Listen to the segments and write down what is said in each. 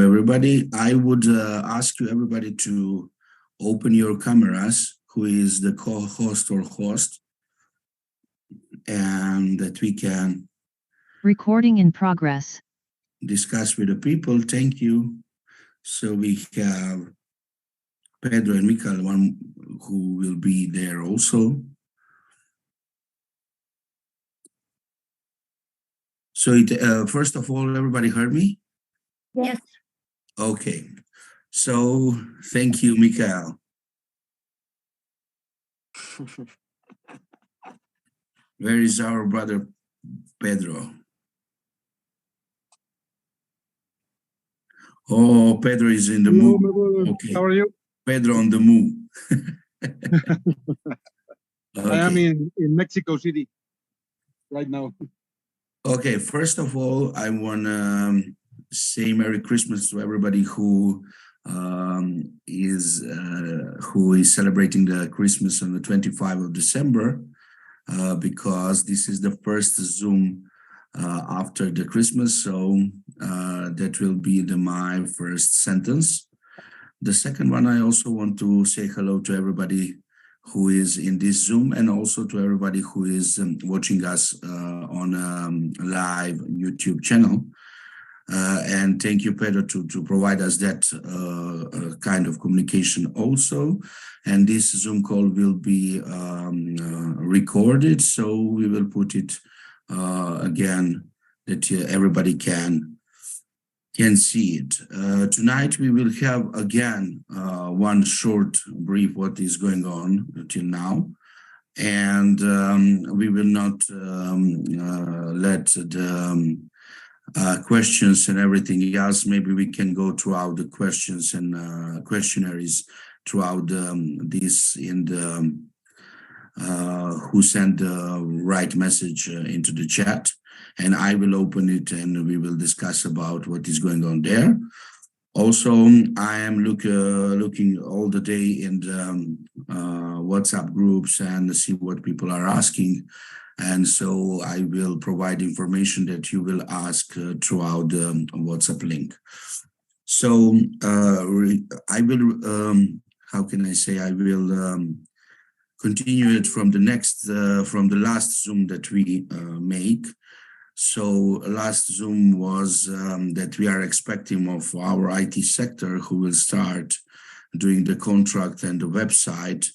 Everybody, I would ask you everybody to open your cameras, who is the co-host or host, and that we can Recording in progress. discuss with the people. Thank you. So we have Pedro and Michael, one who will be there also. So first of all, everybody heard me? Yes. Okay. So thank you, Michael. Where is our brother Pedro? Oh, Pedro is in the Hello, move. Okay. How are you? Pedro on the move. I am Okay. in Mexico City right now. Okay, first of all, I want to say Merry Christmas to everybody who is celebrating the Christmas on the 25th of December, because this is the first Zoom after the Christmas, so that will be my first sentence. The second one, I also want to say hello to everybody who is in this Zoom, and also to everybody who is watching us on live YouTube channel. And thank you, Pedro, to provide us that kind of communication also. And this Zoom call will be recorded, so we will put it again that everybody can see it. Tonight we will have again one short brief what is going on till now, and we will not let the questions and everything else. Maybe we can go throughout the questions and questionnaires throughout this in the who sent the right message into the chat, and I will open it and we will discuss about what is going on there. Also, I am looking all the day in the WhatsApp groups and see what people are asking. And so I will provide information that you will ask throughout the WhatsApp link. So I will, how can I say, I will continue it from the last Zoom that we make. So last Zoom was that we are expecting of our IT sector who will start doing the contract and the website.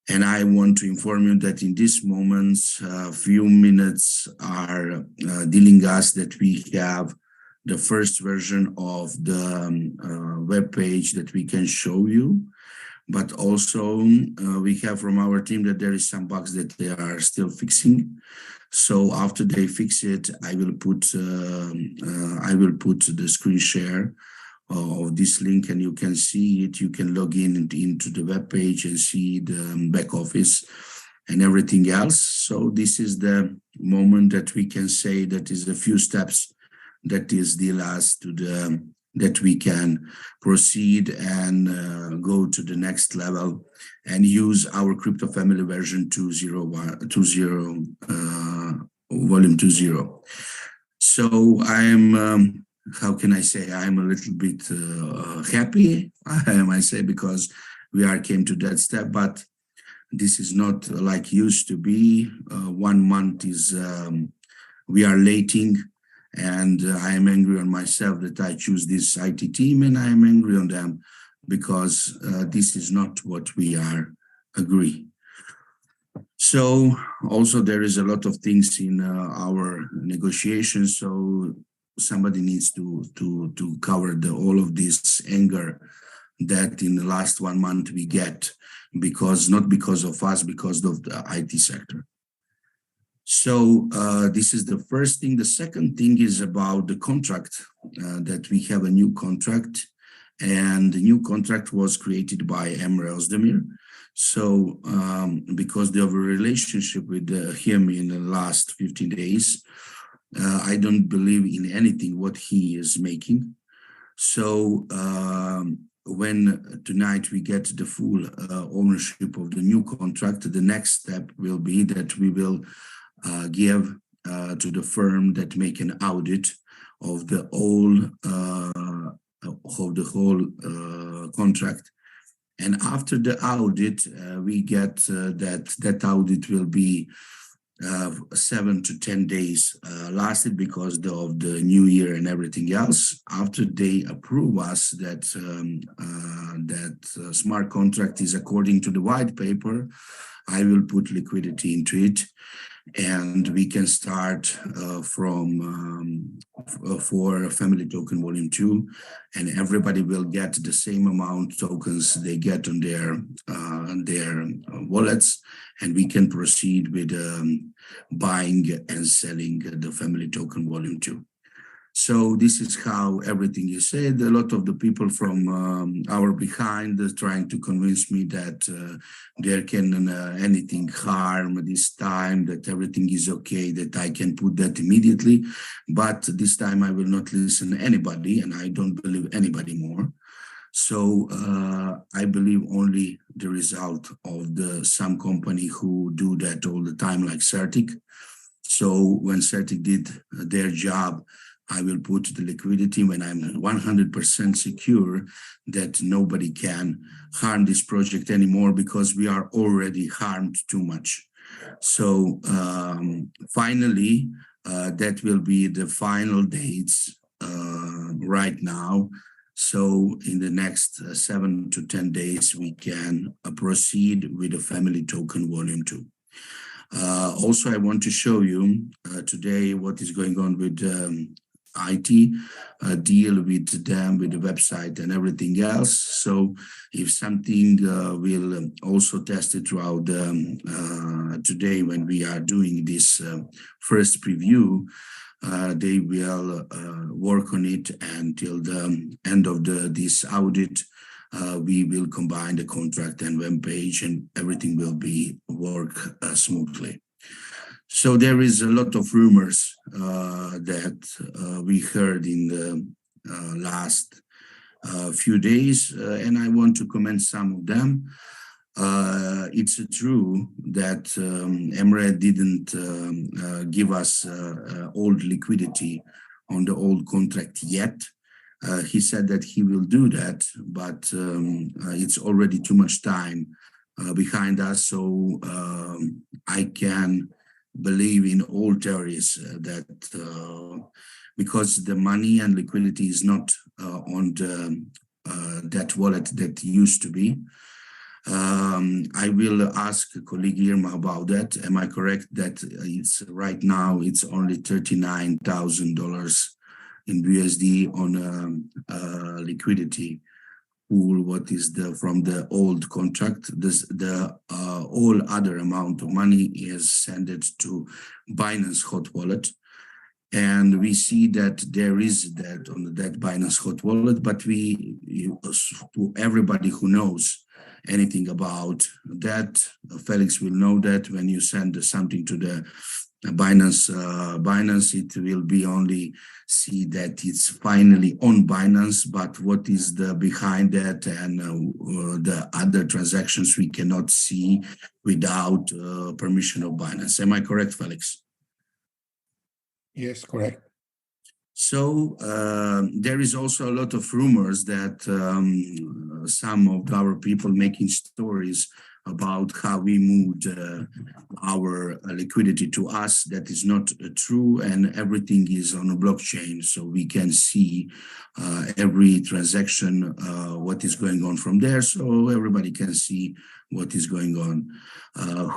And I want to inform you that in this moment, a few minutes are dealing us that we have the first version of the web page that we can show you. But also we have from our team that there is some bugs that they are still fixing. So after they fix it, I will put the screen share of this link, and you can see it. You can log in into the web page and see the back office and everything else. So this is the moment that we can say that is a few steps that is the last to the that we can proceed and go to the next level and use our crypto family version 2.0 volume 2.0. So I'm how can I say, I'm a little bit happy, I might say, because we came to that step, but this is not like used to be. 1 month is we are lating. And I am angry on myself that I choose this IT team, and I am angry on them because this is not what we are agree. So also there is a lot of things in our negotiations. So somebody needs to cover all of this anger that in the last 1 month we get, because not because of us, because of the IT sector. So this is the first thing. The second thing is about the contract, that we have a new contract, and the new contract was created by Emre Özdemir. So because they have a relationship with him in the last 15 days, I don't believe in anything what he is making. So when tonight we get the full ownership of the new contract, the next step will be that we will give to the firm that make an audit of the all of the whole contract. And after the audit, we get that audit will be 7 to 10 days lasted because of the new year and everything else. After they approve us that smart contract is according to the white paper, I will put liquidity into it, and we can start for Family Token Volume 2, and everybody will get the same amount tokens they get on their wallets, and we can proceed with buying and selling the Family Token Volume 2. So this is how everything is said. A lot of the people from our behind are trying to convince me that there can anything harm this time, that everything is okay, that I can put that immediately. But this time I will not listen to anybody, and I don't believe anybody more. So I believe only the result of some company who do that all the time, like Certic. So when Certic did their job, I will put the liquidity when I'm 100% secure that nobody can harm this project anymore, because we are already harmed too much. So finally, that will be the final dates right now. So in the next 7 to 10 days, we can proceed with the Family Token Volume 2. Also, I want to show you today what is going on with IT, deal with them, with the website and everything else. So if something will also test it throughout today when we are doing this first preview, they will work on it until the end of this audit. We will combine the contract and web page, and everything will work smoothly. So there is a lot of rumors that we heard in the last few days, and I want to comment some of them. It's true that Emre didn't give us old liquidity on the old contract yet. He said that he will do that, but it's already too much time behind us, so I can believe in all theories that because the money and liquidity is not on that wallet that used to be. I will ask colleague Irma about that. Am I correct that it's right now it's only $39,000 in USD on liquidity pool? What is from the old contract? The all other amount of money is sent to Binance Hot Wallet, and we see that there is that on that Binance Hot Wallet. But to everybody who knows anything about that, Felix will know that when you send something to the Binance, it will be only see that it's finally on Binance, but what is the behind that and the other transactions we cannot see without permission of Binance. Am I correct, Felix? Yes, correct. So there is also a lot of rumors that some of our people making stories about how we moved our liquidity to us. That is not true, and everything is on a blockchain, so we can see every transaction, what is going on from there, so everybody can see what is going on,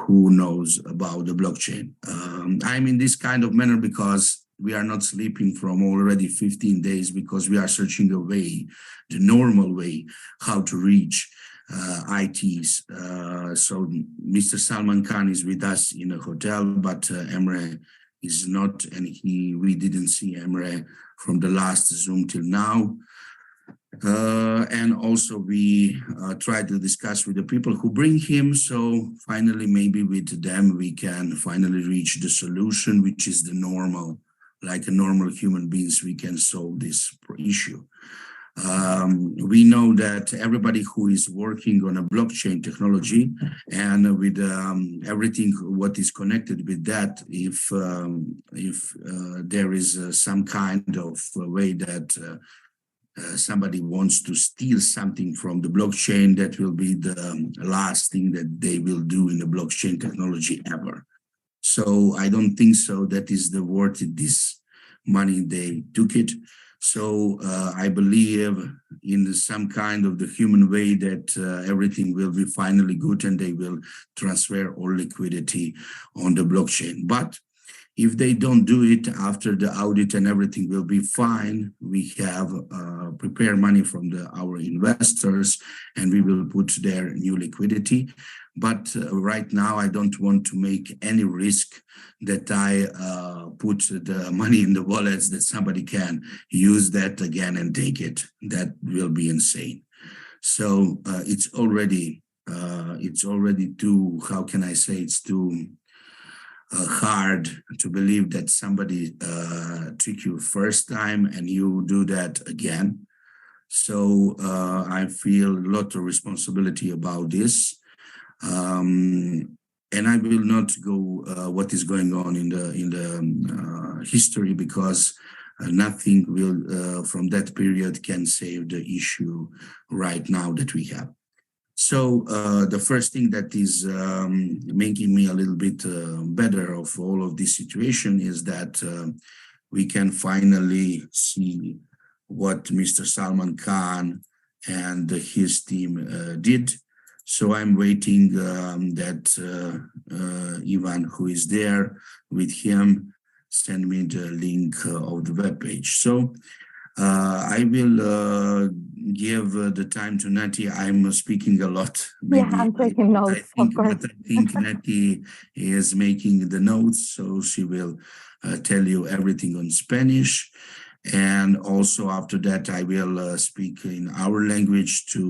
who knows about the blockchain. I'm in this kind of manner because we are not sleeping from already 15 days, because we are searching a way, the normal way, how to reach ITs. So Mr. Salman Khan is with us in a hotel, but Emre is not, and we didn't see Emre from the last Zoom till now. And also we try to discuss with the people who bring him. So finally, maybe with them, we can finally reach the solution, which is the normal, like a normal human beings, we can solve this issue. We know that everybody who is working on a blockchain technology and with everything what is connected with that, if there is some kind of way that somebody wants to steal something from the blockchain, that will be the last thing that they will do in the blockchain technology ever. So I don't think so that is the worth this money they took it. So I believe in some kind of the human way that everything will be finally good and they will transfer all liquidity on the blockchain. But if they don't do it after the audit and everything will be fine, we have prepared money from our investors and we will put their new liquidity. But right now, I don't want to make any risk that I put the money in the wallets that somebody can use that again and take it. That will be insane. So it's already too, how can I say, it's too hard to believe that somebody tricked you first time and you do that again. So I feel a lot of responsibility about this. And I will not go what is going on in the history, because nothing will from that period can save the issue right now that we have. So the first thing that is making me a little bit better of all of this situation is that we can finally see what Mr. Salman Khan and his team did. So I'm waiting that Ivan, who is there with him, send me the link of the webpage. So I will give the time to Nati. I'm speaking a lot. Maybe I'm taking notes, of course. But I think Nati is making the notes, so she will tell you everything on Spanish. And also after that, I will speak in our language to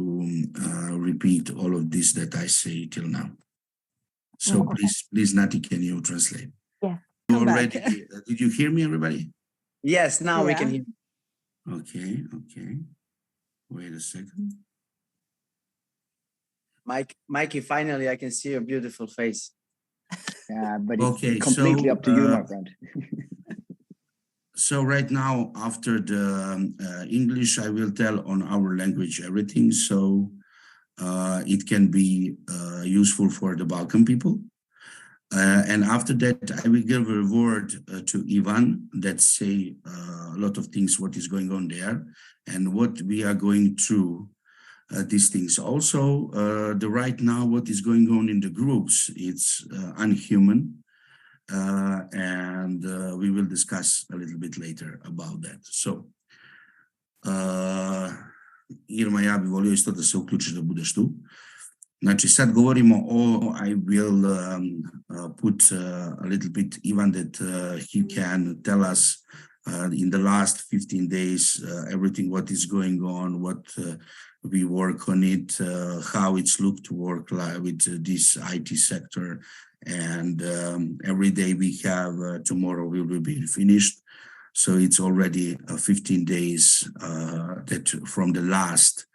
repeat all of this that I say till now. So please, Nati, can you translate? Yeah. Already, did you hear me, everybody? Yes, now we can hear. Okay. Wait a second. Mikey, finally, I can see your beautiful face. Yeah, but it's completely up to you, my friend. So right now, after the English, I will tell on our language everything. So it can be useful for the Balkan people. And after that, I will give a word to Ivan that say a lot of things, what is going on there and what we are going through these things. Also, the right now, what is going on in the groups, it's unhuman. And we will discuss a little bit later about that. So, Irma, ja bih volio isto da se uključiš da budeš tu. Znači, sad govorimo I will put a little bit, Ivan, that he can tell us in the last 15 days, everything what is going on, what we work on it, how it's looked to work like with this IT sector. And every day we have, tomorrow we will be finished. So it's already 15 days that from the last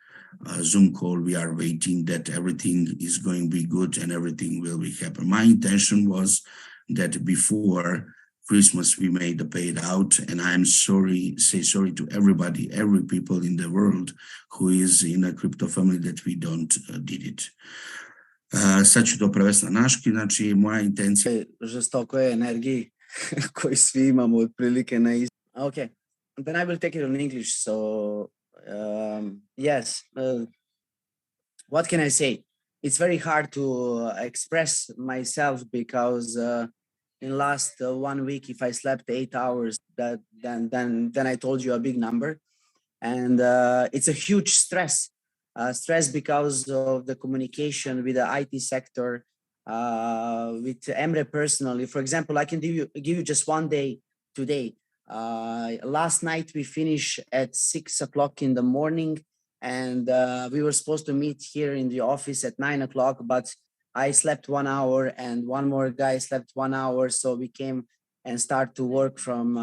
Zoom call, we are waiting that everything is going to be good and everything will be happen. My intention was that before Christmas, we made the paid out, and I'm sorry, say sorry to everybody, every people in the world who is in a crypto family that we don't did it. Sad ću to prevesti na naški, znači moja intencija... Žestokoj energiji koju svi imamo otprilike na isti. Okay, then I will take it in English. So, yes, what can I say? It's very hard to express myself because in last 1 week, if I slept 8 hours, then I told you a big number. And it's a huge stress. Stress because of the communication with the IT sector, with Emre personally. For example, I can give you just one day today. Last night we finished at 6 o'clock in the morning, and we were supposed to meet here in the office at 9 o'clock, but I slept 1 hour and one more guy slept 1 hour. So we came and start to work from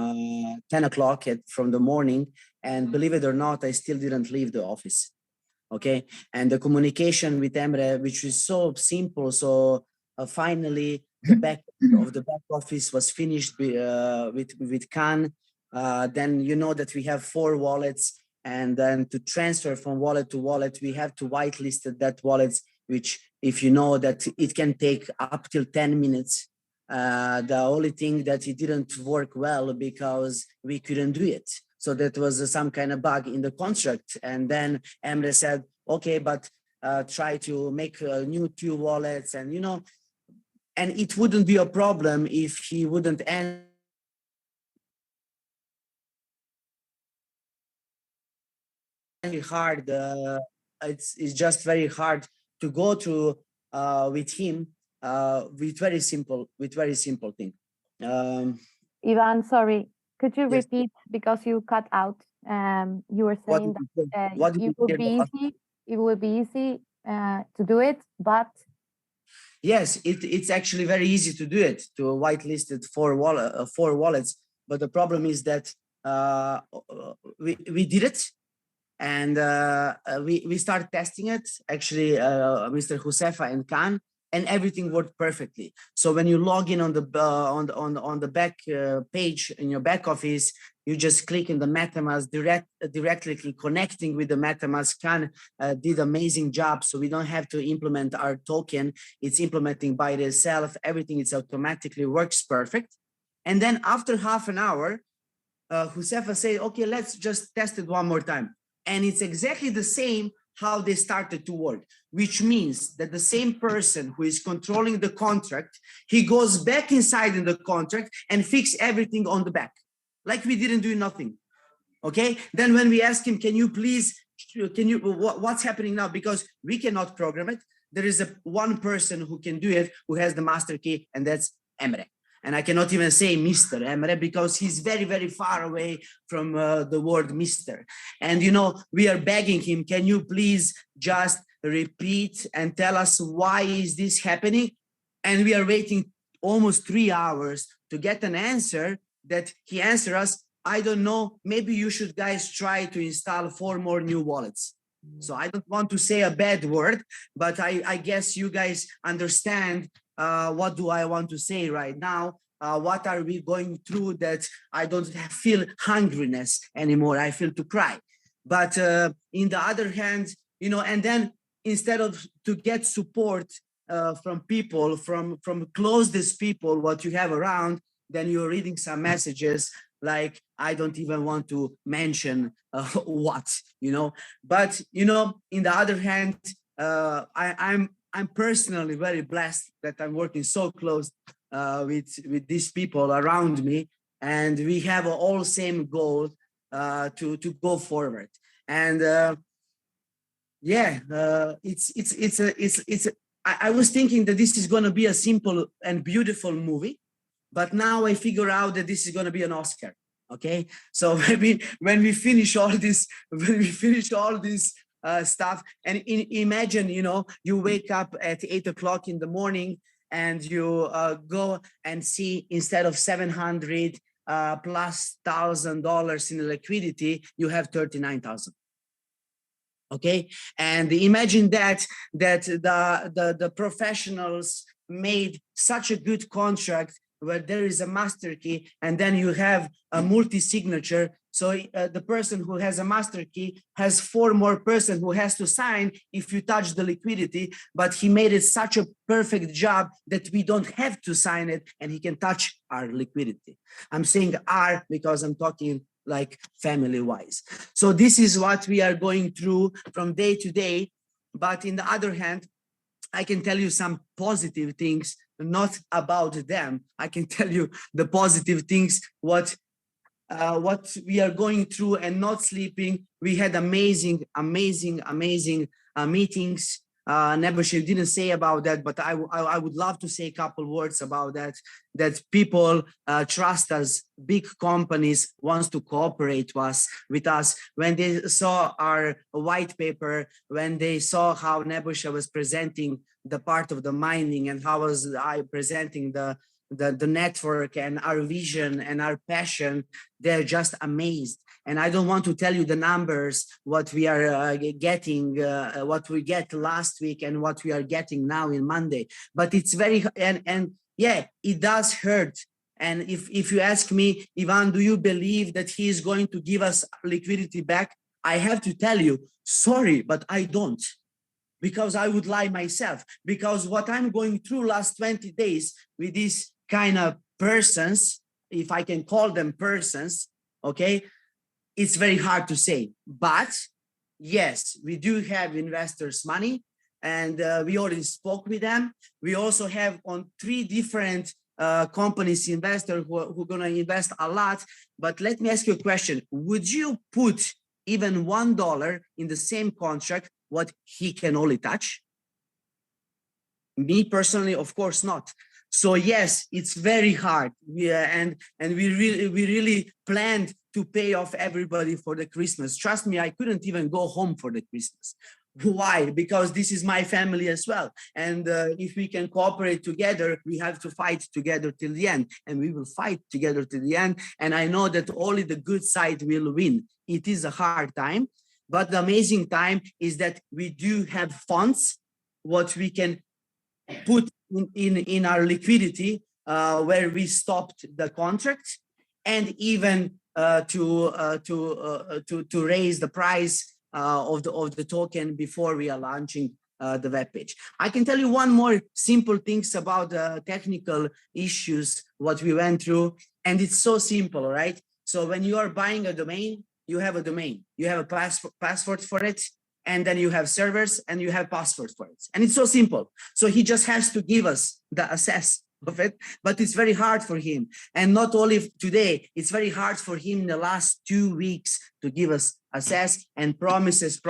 10 o'clock from the morning. And believe it or not, I still didn't leave the office. Okay, and the communication with Emre, which is so simple. So finally, the back office was finished with Khan. Then you know that we have 4 wallets. And then to transfer from wallet to wallet, we have to whitelist that wallets, which if you know that it can take up till 10 minutes. The only thing that it didn't work well because we couldn't do it. So that was some kind of bug in the contract. And then Emre said, okay, but try to make new 2 wallets and, you know, and it wouldn't be a problem if he wouldn't end. Very hard. It's just very hard to go through with him with very simple thing. Ivan, sorry, could you Yes. repeat because you cut out? You were saying that it would be easy. It would be easy to do it, but Yes, it's actually very easy to do it, to whitelist it for 4 wallets. But the problem is that we did it, and we started testing it. Actually, Mr. Josefa and Khan, and everything worked perfectly. So when you log in on the back page in your back office, you just click in the MetaMask directly connecting with the MetaMask. Khan did amazing job. So we don't have to implement our token. It's implementing by itself. Everything is automatically works perfect. And then after half an hour, Josefa said, okay, let's just test it one more time. And it's exactly the same how they started to work, which means that the same person who is controlling the contract, he goes back inside in the contract and fix everything on the back, like we didn't do nothing. Okay. Then when we ask him, what's happening now? Because we cannot program it. There is one person who can do it, who has the master key, and that's Emre. And I cannot even say Mr. Emre because he's very, very far away from the word Mr. And, you know, we are begging him, can you please just repeat and tell us why is this happening? And we are waiting almost 3 hours to get an answer that he answered us, I don't know, maybe you should guys try to install 4 more new wallets. So I don't want to say a bad word, but I guess you guys understand what do I want to say right now? What are we going through that I don't feel hungriness anymore? I feel to cry. But in the other hand, you know, and then instead of to get support from people, from closest people, what you have around, then you're reading some messages like, I don't even want to mention what, you know. But, you know, in the other hand, I'm personally very blessed that I'm working so close with these people around me, and we have all same goal to go forward. And I was thinking that this is going to be a simple and beautiful movie, but now I figure out that this is going to be an Oscar. Okay, so maybe when we finish all this, stuff, and imagine, you know, you wake up at 8 o'clock in the morning and you go and see, instead of $700 plus $1,000 in liquidity, you have 39,000. Okay, and imagine that the professionals made such a good contract where there is a master key, and then you have a multi-signature. So the person who has a master key has 4 more person who has to sign if you touch the liquidity, but he made it such a perfect job that we don't have to sign it and he can touch our liquidity. I'm saying our because I'm talking like family-wise. So this is what we are going through from day to day. But in the other hand, I can tell you some positive things, not about them. I can tell you the positive things, what we are going through and not sleeping. We had amazing meetings. Nebuchadnezzar didn't say about that, but I would love to say a couple words about that, that people trust us, big companies wants to cooperate with us. When they saw our white paper, when they saw how Nebuchadnezzar was presenting the part of the mining and how was I presenting the network and our vision and our passion, they're just amazed. And I don't want to tell you the numbers, what we are getting, what we get last week and what we are getting now in Monday. But it's very, and yeah, it does hurt. And if you ask me, Ivan, do you believe that he is going to give us liquidity back? I have to tell you, sorry, but I don't. Because I would lie myself. Because what I'm going through last 20 days with these kind of persons, if I can call them persons, okay, it's very hard to say. But yes, we do have investors' money, and we already spoke with them. We also have on 3 different companies, investors who are going to invest a lot. But let me ask you a question. Would you put even $1 in the same contract what he can only touch? Me personally, of course not. So yes, it's very hard. And we really planned to pay off everybody for the Christmas. Trust me, I couldn't even go home for the Christmas. Why? Because this is my family as well. And if we can cooperate together, we have to fight together till the end. And we will fight together till the end. And I know that only the good side will win. It is a hard time, but the amazing time is that we do have funds, what we can put in our liquidity, where we stopped the contract, and even to raise the price of the token before we are launching the web page. I can tell you one more simple things about the technical issues what we went through, and it's so simple, right? So when you are buying a domain, you have a domain, you have a password for it, and then you have servers and you have passwords for it. And it's so simple. So he just has to give us the access of it, but it's very hard for him. And not only today, it's very hard for him in the last 2 weeks to give us access and promises.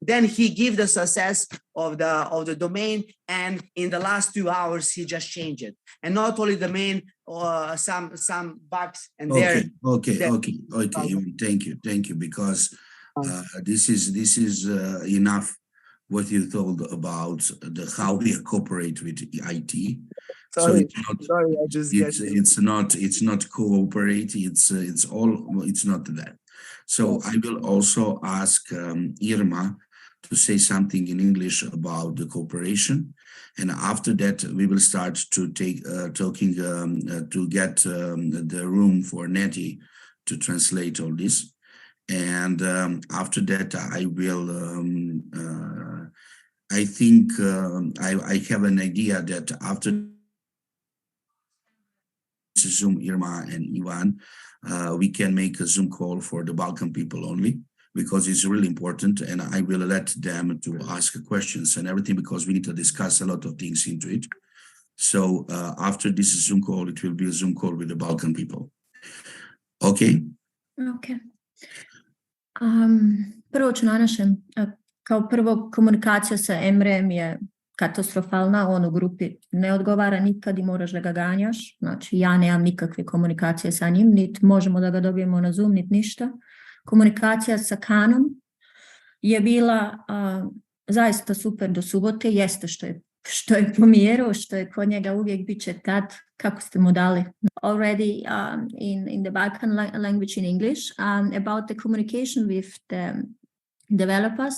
Then he gives us access of the domain, and in the last 2 hours, he just changed it. And not only the domain, some bugs and Okay. Thank you, because this is enough what you told about how we cooperate with IT. Sorry, it's not cooperate. It's not that. So I will also ask Irma to say something in English about the cooperation, and after that we will start to talking to get the room for Nettie to translate all this. And after that, I will. I think I have an idea that after Zoom, Irma and Ivan, we can make a Zoom call for the Balkan people only, because it's really important. And I will let them to ask questions and everything, because we need to discuss a lot of things into it. So after this Zoom call, it will be a Zoom call with the Balkan people. Okay. Okay. Prvo ću na našem, kao prvo komunikacija sa Emrem je katastrofalna, on u grupi ne odgovara nikad i moraš da ga ganjaš, znači ja nemam nikakve komunikacije sa njim, niti možemo da ga dobijemo na Zoom, niti ništa. Komunikacija sa Kanom je bila zaista super do subote, jeste što je pomjerao, što je kod njega uvijek bit će tad, kako ste mu dali. Already in the Balkan language in English, about the communication with the developers,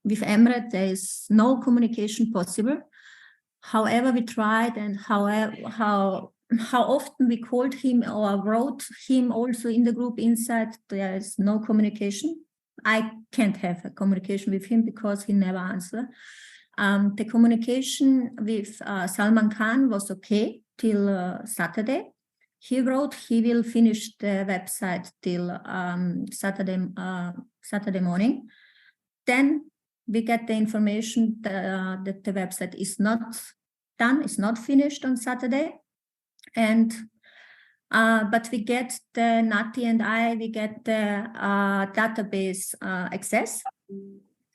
with Emre, there is no communication possible. However, we tried, and how often we called him or wrote him also in the group inside, there is no communication. I can't have a communication with him because he never answers. The communication with Salman Khan was okay till Saturday. He wrote he will finish the website till Saturday morning. Then we get the information that the website is not done, is not finished on Saturday. And but we get the Nati and we get the database access.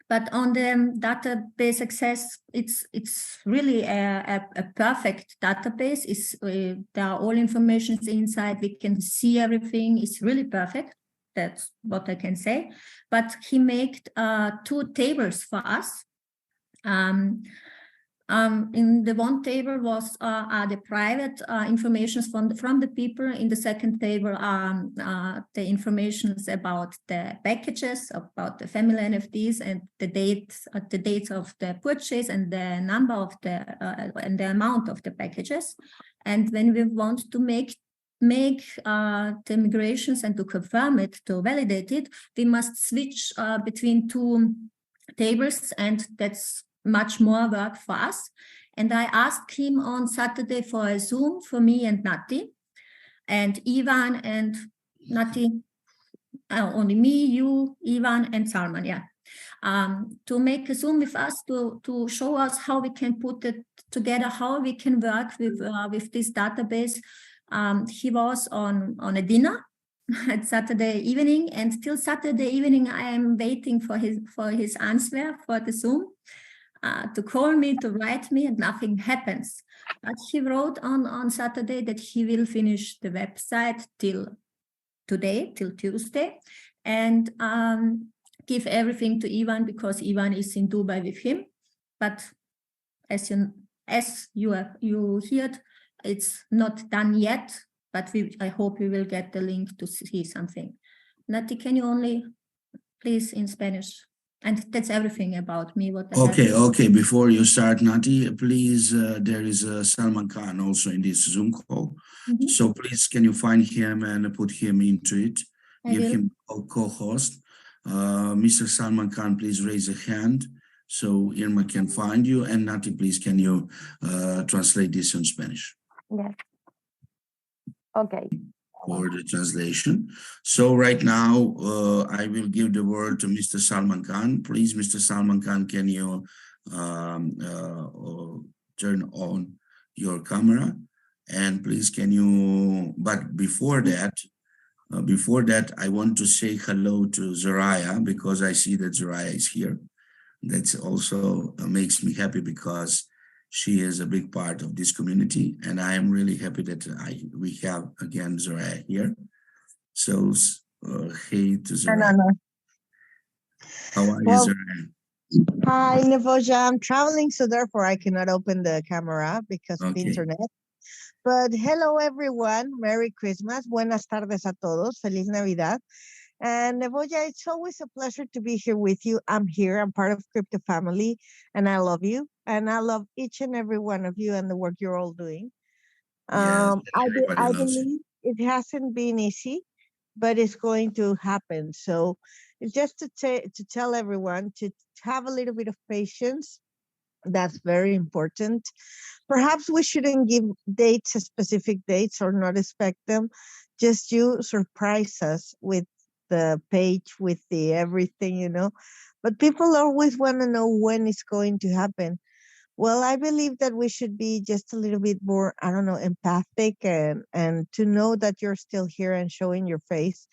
But on the database access, it's really a perfect database. There are all informations inside. We can see everything. It's really perfect. That's what I can say. But he made 2 tables for us. In the one table was are the private informations from the people. In the second table are the informations about the packages, about the family NFTs, and the dates of the purchase, and the number of the and the amount of the packages. And when we want to make make the migrations and to confirm it, to validate it, we must switch between two tables, and that's much more work for us. And I asked him on Saturday for a Zoom for me and Nati, and Ivan and Nati, only me, you, Ivan, and Salman, yeah. To make a Zoom with us to show us how we can put it together, how we can work with this database. He was on a dinner at Saturday evening, and till Saturday evening I am waiting for his answer for the Zoom, to call me, to write me, and nothing happens. But he wrote on Saturday that he will finish the website till today, till Tuesday, and give everything to Ivan, because Ivan is in Dubai with him. But as you heard, it's not done yet, but I hope we will get the link to see something. Nati, can you only please in Spanish? And that's everything about me. What I have. Okay. Before you start, Nati, please, there is Salman Khan also in this Zoom call. Mhm. So please, can you find him and put him into it? Give him a co-host. Mr. Salman Khan, please raise a hand so Irma can find you. And Nati, please, can you translate this in Spanish? Yes. Okay. For the translation. So right now, I will give the word to Mr. Salman Khan. Please, Mr. Salman Khan, can you turn on your camera? And please, can you, but before that, I want to say hello to Zoraya, because I see that Zoraya is here. That's also makes me happy, because she is a big part of this community, and I am really happy that we have again Zoraya here. So, hey to Zoraya. How are you, Zoraya? Hi, Nevoja. I'm traveling, so therefore I cannot open the camera because of the internet. But hello, everyone. Merry Christmas. Buenas tardes a todos. Feliz Navidad. And Nevoja, it's always a pleasure to be here with you. I'm here. I'm part of Crypto Family, and I love you. And I love each and every one of you and the work you're all doing. I believe it hasn't been easy, but it's going to happen. So it's just to tell everyone to have a little bit of patience. That's very important. Perhaps we shouldn't give dates, specific dates, or not expect them. Just you surprise us with the page, with the everything, you know. But people always want to know when it's going to happen. Well, I believe that we should be just a little bit more, I don't know, empathic, and to know that you're still here and showing your face.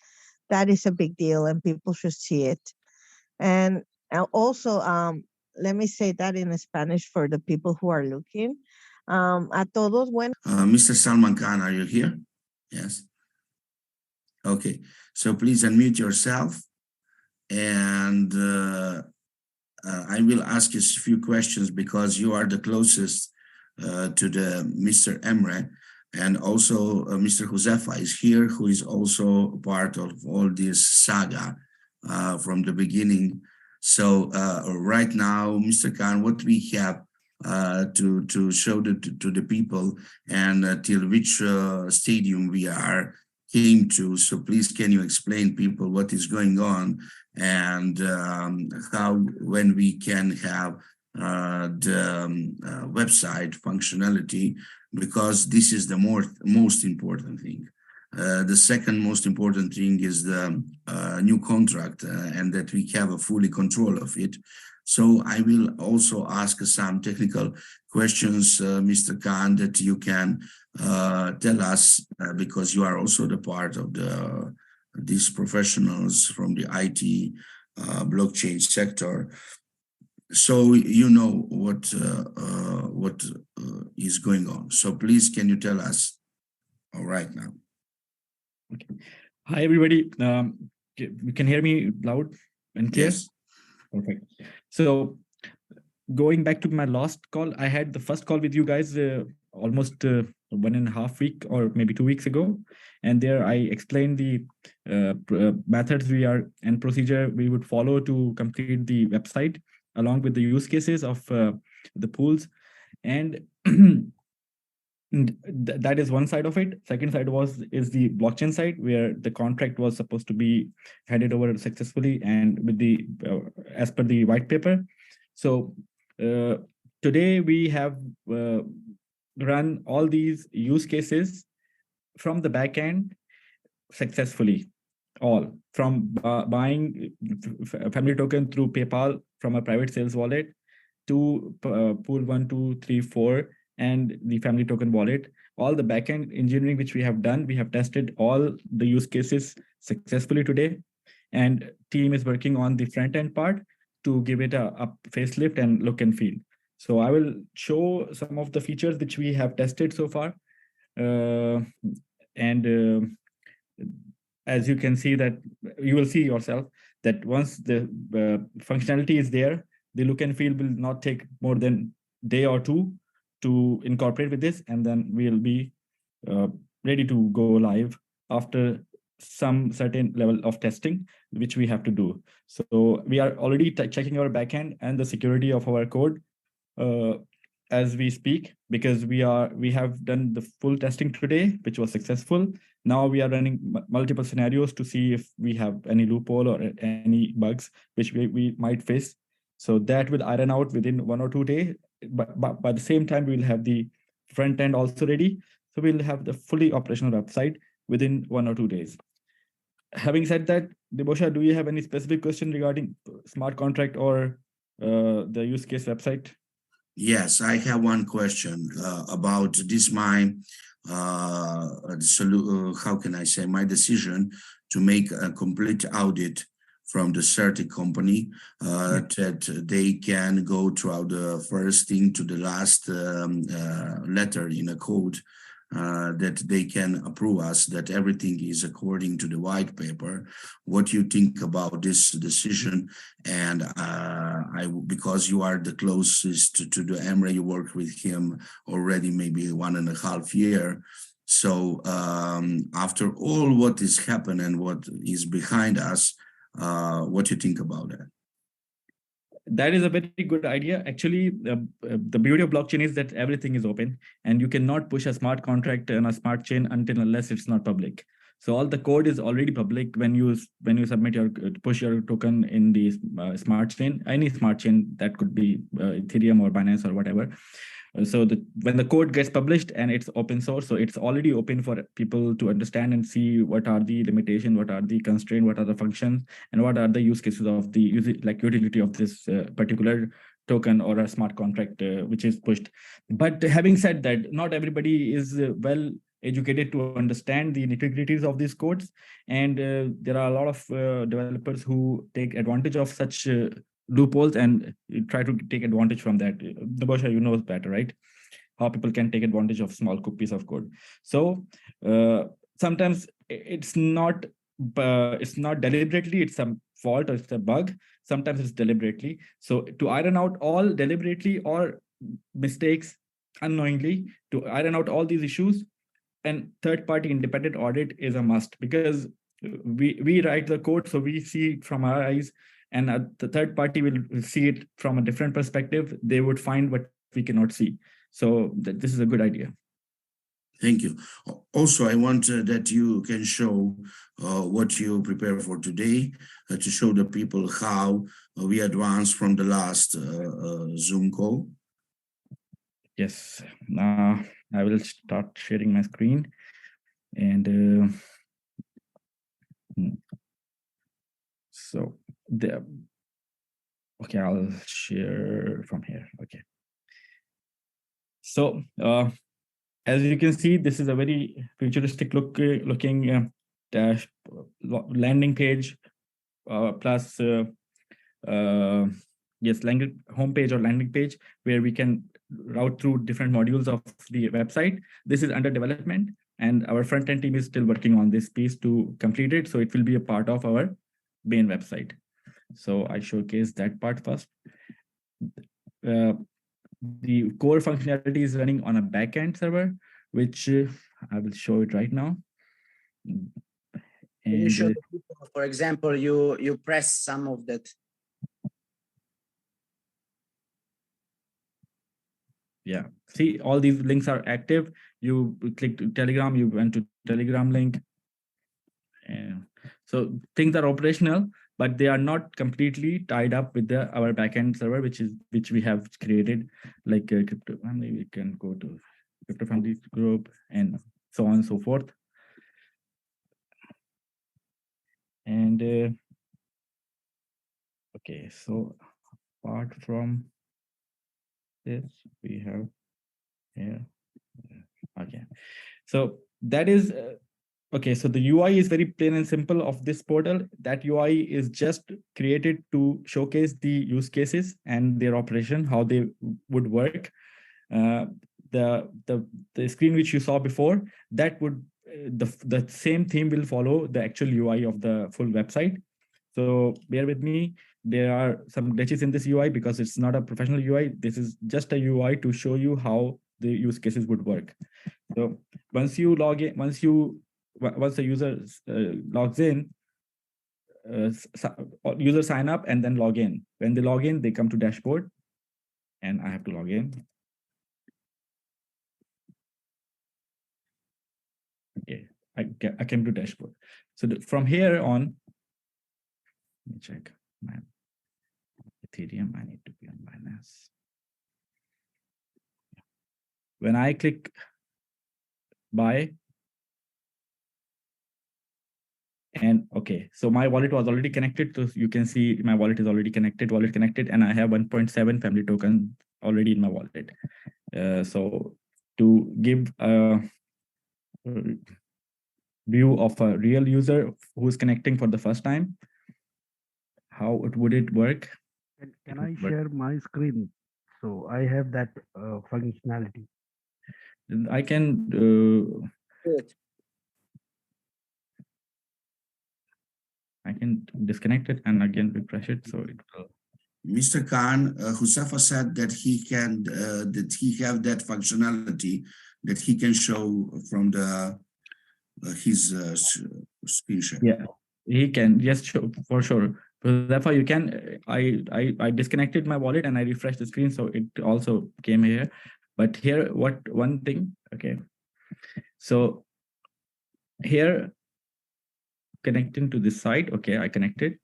That is a big deal, and people should see it. And also, let me say that in Spanish for the people who are looking. A todos, bueno. Mr. Salman Khan, are you here? Yes. Okay, so please unmute yourself, and I will ask you a few questions, because you are the closest to the Mr. Emre, and also Mr. Josefa is here, who is also part of all this saga from the beginning. So right now, Mr. Khan, what we have to show to the people, and till which stadium we came to. So please, can you explain people what is going on, and when we can have the website functionality, because this is the most important thing. The second most important thing is the new contract, and that we have a fully control of it. So I will also ask some technical questions, Mr. Khan, that you can tell us, because you are also the part of these professionals from the IT blockchain sector. So you know what is going on. So please, can you tell us right now? Okay. Hi, everybody. You can hear me loud and clear? Yes. Perfect. So going back to my last call, I had the first call with you guys almost 1.5 weeks or maybe 2 weeks ago. And there I explained the methods and procedure we would follow to complete the website, along with the use cases of the pools. And That is one side of it. Second side is the blockchain side, where the contract was supposed to be handed over successfully and with the as per the white paper. So today we have run all these use cases from the back end successfully, all from buying family token through PayPal from a private sales wallet to pool 1, 2, 3, 4 and the family token wallet. All the backend engineering which we have done, we have tested all the use cases successfully today, and team is working on the front end part to give it a facelift and look and feel. So I will show some of the features which we have tested so far, as you can see that you will see yourself that once the functionality is there, the look and feel will not take more than a day or two to incorporate with this, and then we'll be ready to go live after some certain level of testing, which we have to do. So we are already checking our backend and the security of our code as we speak, because we have done the full testing today, which was successful. Now we are running multiple scenarios to see if we have any loophole or any bugs which we might face. So that will iron out within 1 or 2 days. But by the same time, we will have the front end also ready. So we'll have the fully operational website within 1 or 2 days. Having said that, Debosha, do you have any specific question regarding smart contract or the use case website? Yes, I have one question about this. My how can I say, my decision to make a complete audit from the certi company that they can go throughout the first thing to the last letter in a code, that they can approve us, that everything is according to the white paper. What you think about this decision? And because you are the closest to the Emre, you work with him already maybe 1.5 years. So after all what is happened and what is behind us, what do you think about that? That is a very good idea. Actually, the beauty of blockchain is that everything is open, and you cannot push a smart contract on a smart chain unless it's not public. So all the code is already public when you submit your push your token in the smart chain, any smart chain, that could be Ethereum or Binance or whatever. So when the code gets published and it's open source, so it's already open for people to understand and see what are the limitations, what are the constraints, what are the functions, and what are the use cases of the utility of this particular token or a smart contract which is pushed. But having said that, not everybody is well educated to understand the nitty-gritties of these codes, and there are a lot of developers who take advantage of such loopholes and try to take advantage from that. Debosha, you know better, right? How people can take advantage of small piece of code. So sometimes it's not deliberately, it's a fault or it's a bug. Sometimes it's deliberately. So to iron out all deliberately or mistakes unknowingly, to iron out all these issues, and third-party independent audit is a must, because we write the code, so we see it from our eyes, and the third party will see it from a different perspective. They would find what we cannot see. So this is a good idea. Thank you. Also, I want that you can show what you prepare for today, to show the people how we advance from the last Zoom call. Yes. Now I will start sharing my screen, and so there. Okay, I'll share from here. Okay. So as you can see, this is a very futuristic looking landing page plus home page or landing page, where we can route through different modules of the website. This is under development, and our front end team is still working on this piece to complete it. So it will be a part of our main website. So I showcase that part first. The core functionality is running on a backend server, which I will show it right now. And you show, for example, you press some of that. Yeah, see, all these links are active. You click to Telegram, you went to Telegram link. And so things are operational, but they are not completely tied up with our backend server, which we have created, like crypto family. We can go to crypto family group and so on and so forth. And okay, so apart from this, we have here. Okay, so that is okay. So the UI is very plain and simple of this portal. That UI is just created to showcase the use cases and their operation, how they would work. The screen which you saw before, that would the same theme will follow the actual UI of the full website. So bear with me. There are some glitches in this UI because it's not a professional UI. This is just a UI to show you how the use cases would work. So once you log in, once the user logs in, user sign up and then log in. When they log in, they come to dashboard, and I have to log in. Okay, I came to dashboard. So from here on, let me check my Ethereum. I need to be on Binance. When I click buy, and okay, so my wallet was already connected. So you can see my wallet is already connected, and I have 1.7 family token already in my wallet. So to give a view of a real user who's connecting for the first time, how would it work? Can I share my screen? So I have that functionality. I can disconnect it and again refresh it. So it will. Mr. Khan, Husafa said that he can that he have that functionality that he can show from the his screen share. Yeah, he can. Yes, sure, for sure. So therefore, you can. I disconnected my wallet and I refreshed the screen, so it also came here. But here, one thing? Okay, so here, connecting to this site. Okay, I connected.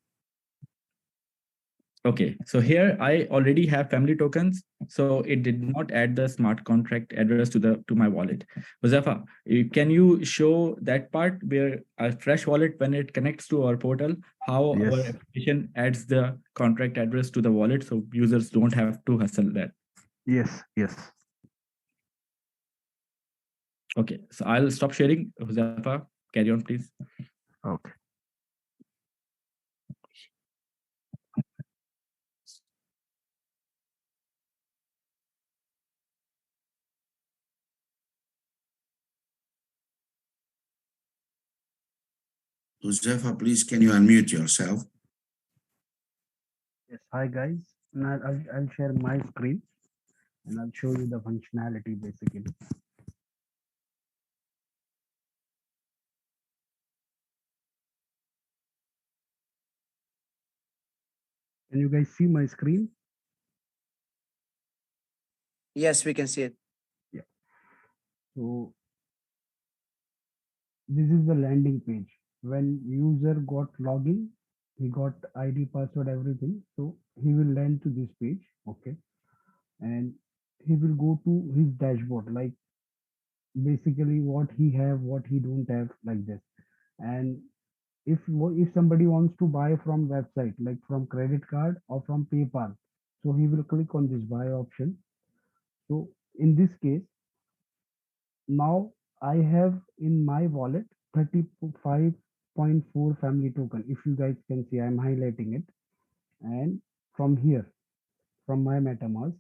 Okay, so here I already have family tokens, so it did not add the smart contract address to my wallet. Huzafa, can you show that part where a fresh wallet, when it connects to our portal, how our application adds the contract address to the wallet, so users don't have to hustle that? Yes. Okay, so I'll stop sharing. Huzafa, carry on, please. Okay. Huzafa, please, can you unmute yourself? Yes. Hi guys. Now I'll share my screen and I'll show you the functionality basically. Can you guys see my screen? Yes, we can see it. Yeah. So this is the landing page. When user got login, he got ID, password, everything. So he will land to this page. Okay. And he will go to his dashboard, like basically what he have, what he don't have, like this. And if somebody wants to buy from website, like from credit card or from PayPal, so he will click on this buy option. So in this case, now I have in my wallet 35.4 family token. If you guys can see, I'm highlighting it. And from here, from my MetaMask,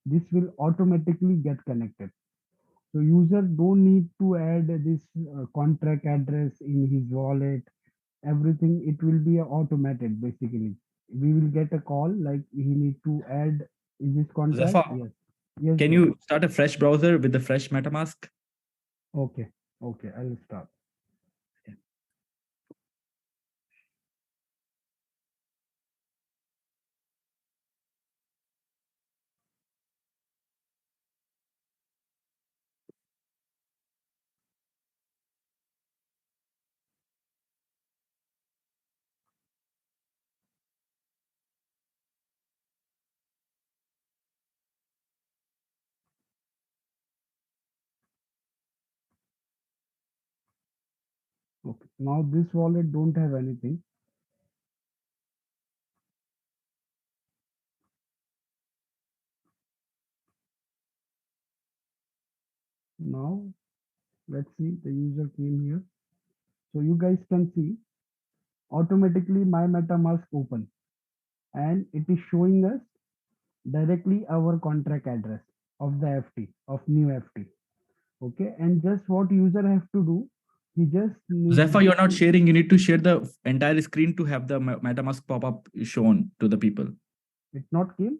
this will automatically get connected. So user don't need to add this contract address in his wallet. Everything, it will be automated basically. We will get a call like he need to add is this contract. Zafa, yes. Can you start a fresh browser with the fresh MetaMask? Okay, I'll start. Okay. Now this wallet don't have anything. Now let's see, the user came here. So you guys can see automatically my MetaMask open and it is showing us directly our contract address of the FT, of new FT. Okay, and just what user have to do, he just Zephyr, you're not sharing. You need to share the entire screen to have the MetaMask pop-up shown to the people. It not came?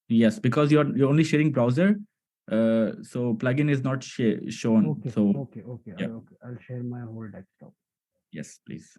Yes, because you're only sharing browser. So plugin is not shown. Okay, so okay. Yeah. Okay, I'll share my whole desktop. Yes, please.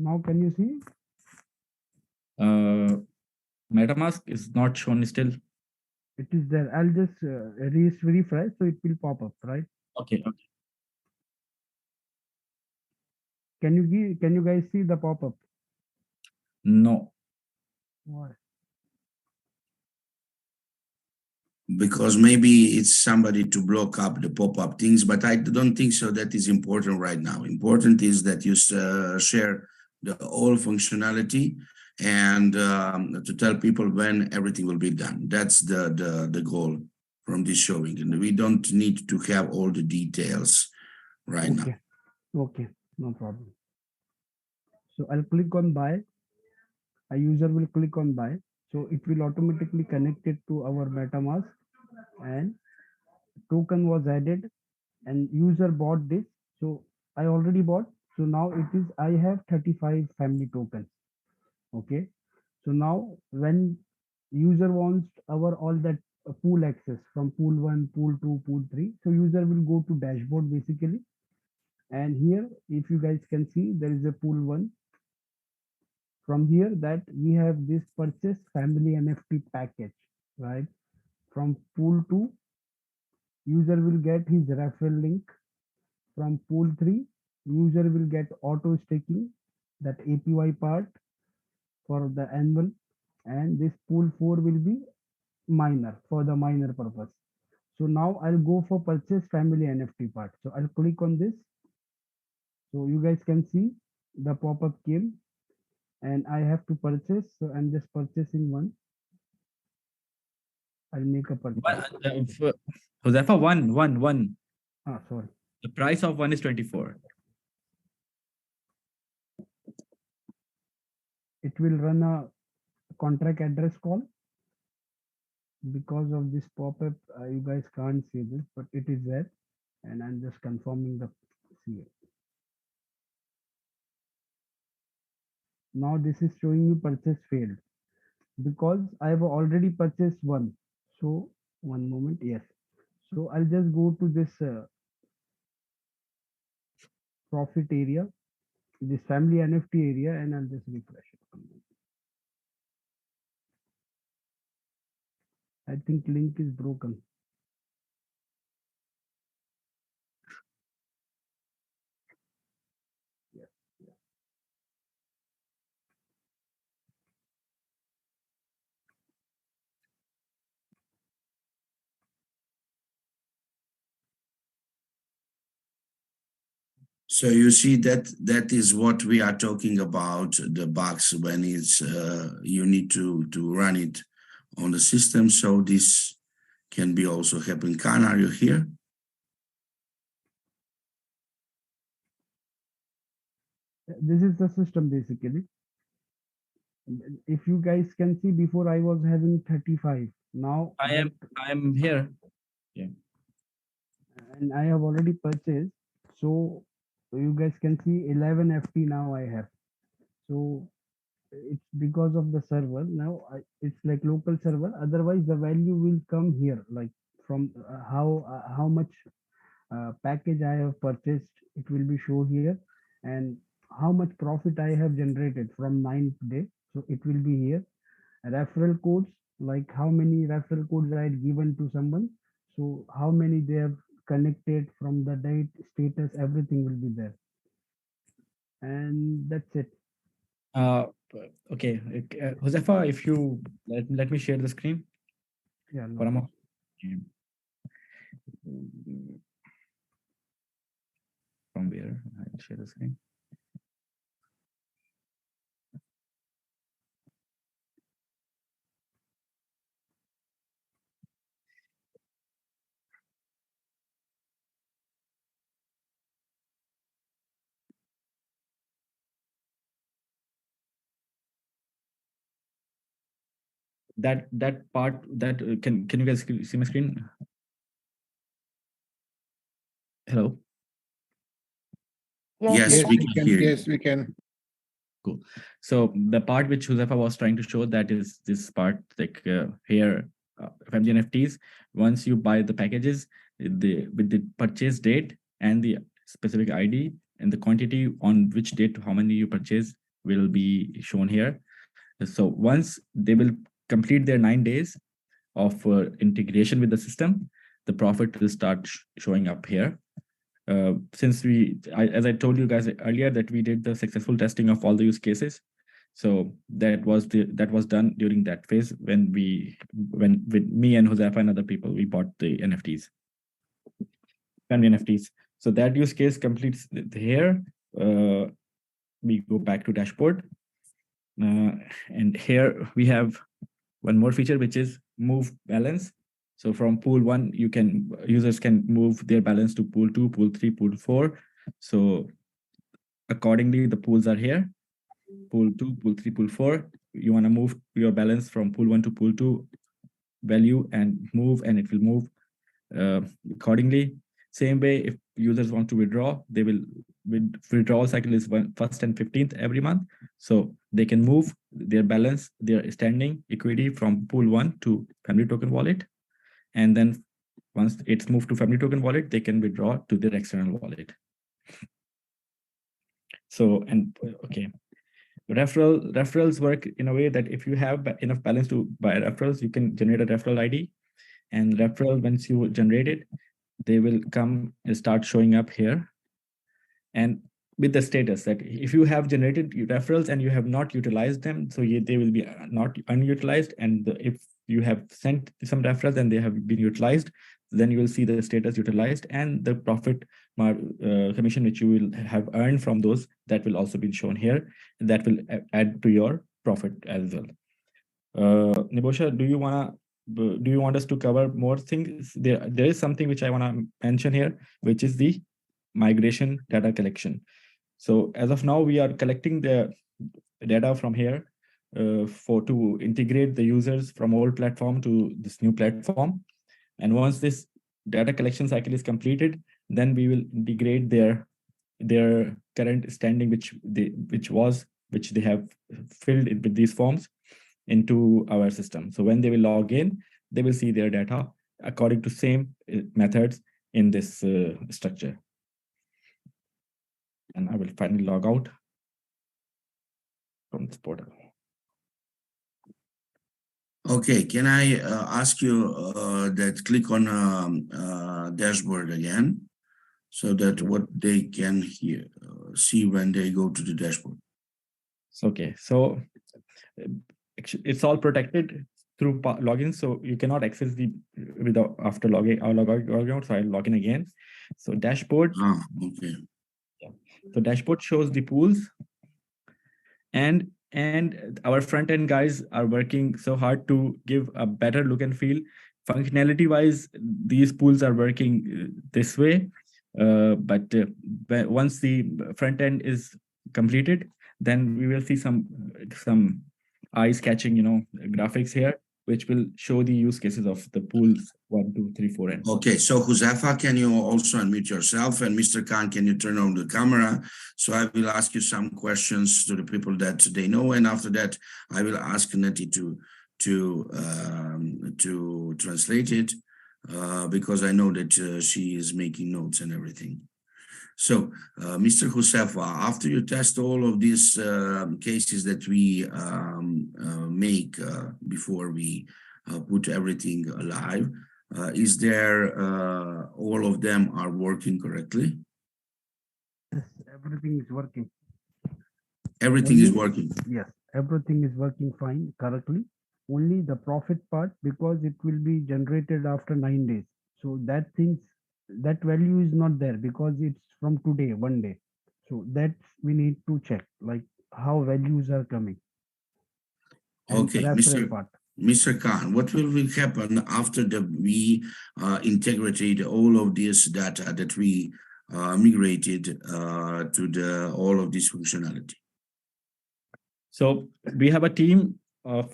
Now can you see? MetaMask is not shown still. It is there. I'll just refresh so it will pop up, right? Okay. Can you guys see the pop-up? No. Why? Because maybe it's somebody to block up the pop-up things, but I don't think so. That is important right now. Important is that you share the whole functionality and to tell people when everything will be done. That's the goal from this showing, and we don't need to have all the details right now. Okay, no problem. So I'll click on buy. A user will click on buy. So it will automatically connect it to our MetaMask and token was added and user bought this. So I already bought. So now it is, I have 35 family tokens. Okay. So now when user wants our all that pool access from pool 1, pool 2, pool 3. So user will go to dashboard basically. And here, if you guys can see, there is a pool 1. From here that we have this purchase family NFT package, right? From pool 2, user will get his referral link. From pool 3, user will get auto staking, that APY part for the annual, and this pool 4 will be miner for the miner purpose. So now I'll go for purchase family NFT part. So I'll click on this. So you guys can see the pop-up came and I have to purchase. So I'm just purchasing one. I'll make a purchase. Josefa, one. Sorry. The price of one is 24. It will run a contract address call. Because of this pop-up, you guys can't see this, but it is there. And I'm just confirming the CA. Now this is showing you purchase failed because I have already purchased one. So one moment, yes. So I'll just go to this profit area, this family NFT area, and I'll just refresh it. I think link is broken. So you see that is what we are talking about, the box when it's you need to run it on the system. So this can be also happen. Khan, are you here? This is the system basically. If you guys can see, before I was having 35. Now I am here. Yeah. And I have already purchased. So you guys can see 11 FT now I have. So it's because of the server. Now it's like local server. Otherwise, the value will come here, like from how much package I have purchased. It will be show here, and how much profit I have generated from 9th day. So it will be here. Referral codes, like how many referral codes I had given to someone. So how many they have connected from the date, status, everything will be there. And that's it. Okay, Josefa, if you let me share the screen. Yeah. No. For a moment. From where I'll share the screen. That part that can you guys see my screen? Hello. Yes, we can hear you. Yes, we can. Cool. So the part which Josefa was trying to show, that is this part, like here, FMG NFTs. Once you buy the packages, with the purchase date and the specific ID and the quantity on which date, how many you purchase will be shown here. So once they will complete their 9 days of integration with the system, the profit will start showing up here. Since as I told you guys earlier, that we did the successful testing of all the use cases. So that was done during that phase when with me and Josefa and other people, we bought the NFTs, NFTs. So that use case completes here. We go back to dashboard. And here we have one more feature, which is move balance. So from pool 1, users can move their balance to pool 2, pool 3, pool 4. So accordingly, the pools are here. Pool 2, pool 3, pool 4. You want to move your balance from pool 1 to pool 2 value and move, and it will move accordingly. Same way, if users want to withdraw, they will withdrawal cycle is 1st and 15th every month. So they can move their balance, their standing equity from pool 1 to Family Token wallet. And then once it's moved to Family Token wallet, they can withdraw to their external wallet. So, and okay. Referrals work in a way that if you have enough balance to buy referrals, you can generate a referral ID. And referral, once you generate it, they will come and start showing up here. And with the status that if you have generated referrals and you have not utilized them, so they will be not unutilized. And if you have sent some referrals and they have been utilized, then you will see the status utilized, and the profit commission which you will have earned from those, that will also be shown here. That will add to your profit as well. Nibosha, do you want us to cover more things? There is something which I want to mention here, which is the migration data collection. So as of now, we are collecting the data from here to integrate the users from old platform to this new platform. And once this data collection cycle is completed, then we will integrate their current standing, which they have filled with these forms into our system. So when they will log in, they will see their data according to same methods in this structure. And I will finally log out from this portal. Okay, can I ask you that click on dashboard again, so that what they can see when they go to the dashboard? Okay, so it's all protected through login, so you cannot access without after logging out. So I'll log in again. So dashboard. Okay. Yeah. So dashboard shows the pools, and our front end guys are working so hard to give a better look and feel. Functionality wise, these pools are working this way, but once the front end is completed, then we will see some eyes catching graphics here. which will show the use cases of the pools 1, 2, 3, 4, and Okay, so Huzefa, can you also unmute yourself? And Mr. Khan, can you turn on the camera? So I will ask you some questions to the people that they know, and after that, I will ask Neti to translate it because I know that she is making notes and everything. So, Mr. Huzefa, after you test all of these cases that we make before we put everything live, is there all of them are working correctly? Yes, everything is working. Everything is working. Yes, everything is working fine correctly. Only the profit part, because it will be generated after 9 days. So that value is not there because it's from today, 1 day. So that we need to check, like how values are coming. Okay, Mr. Khan, what will happen after we integrated all of this data that we migrated to all of this functionality? So we have a team of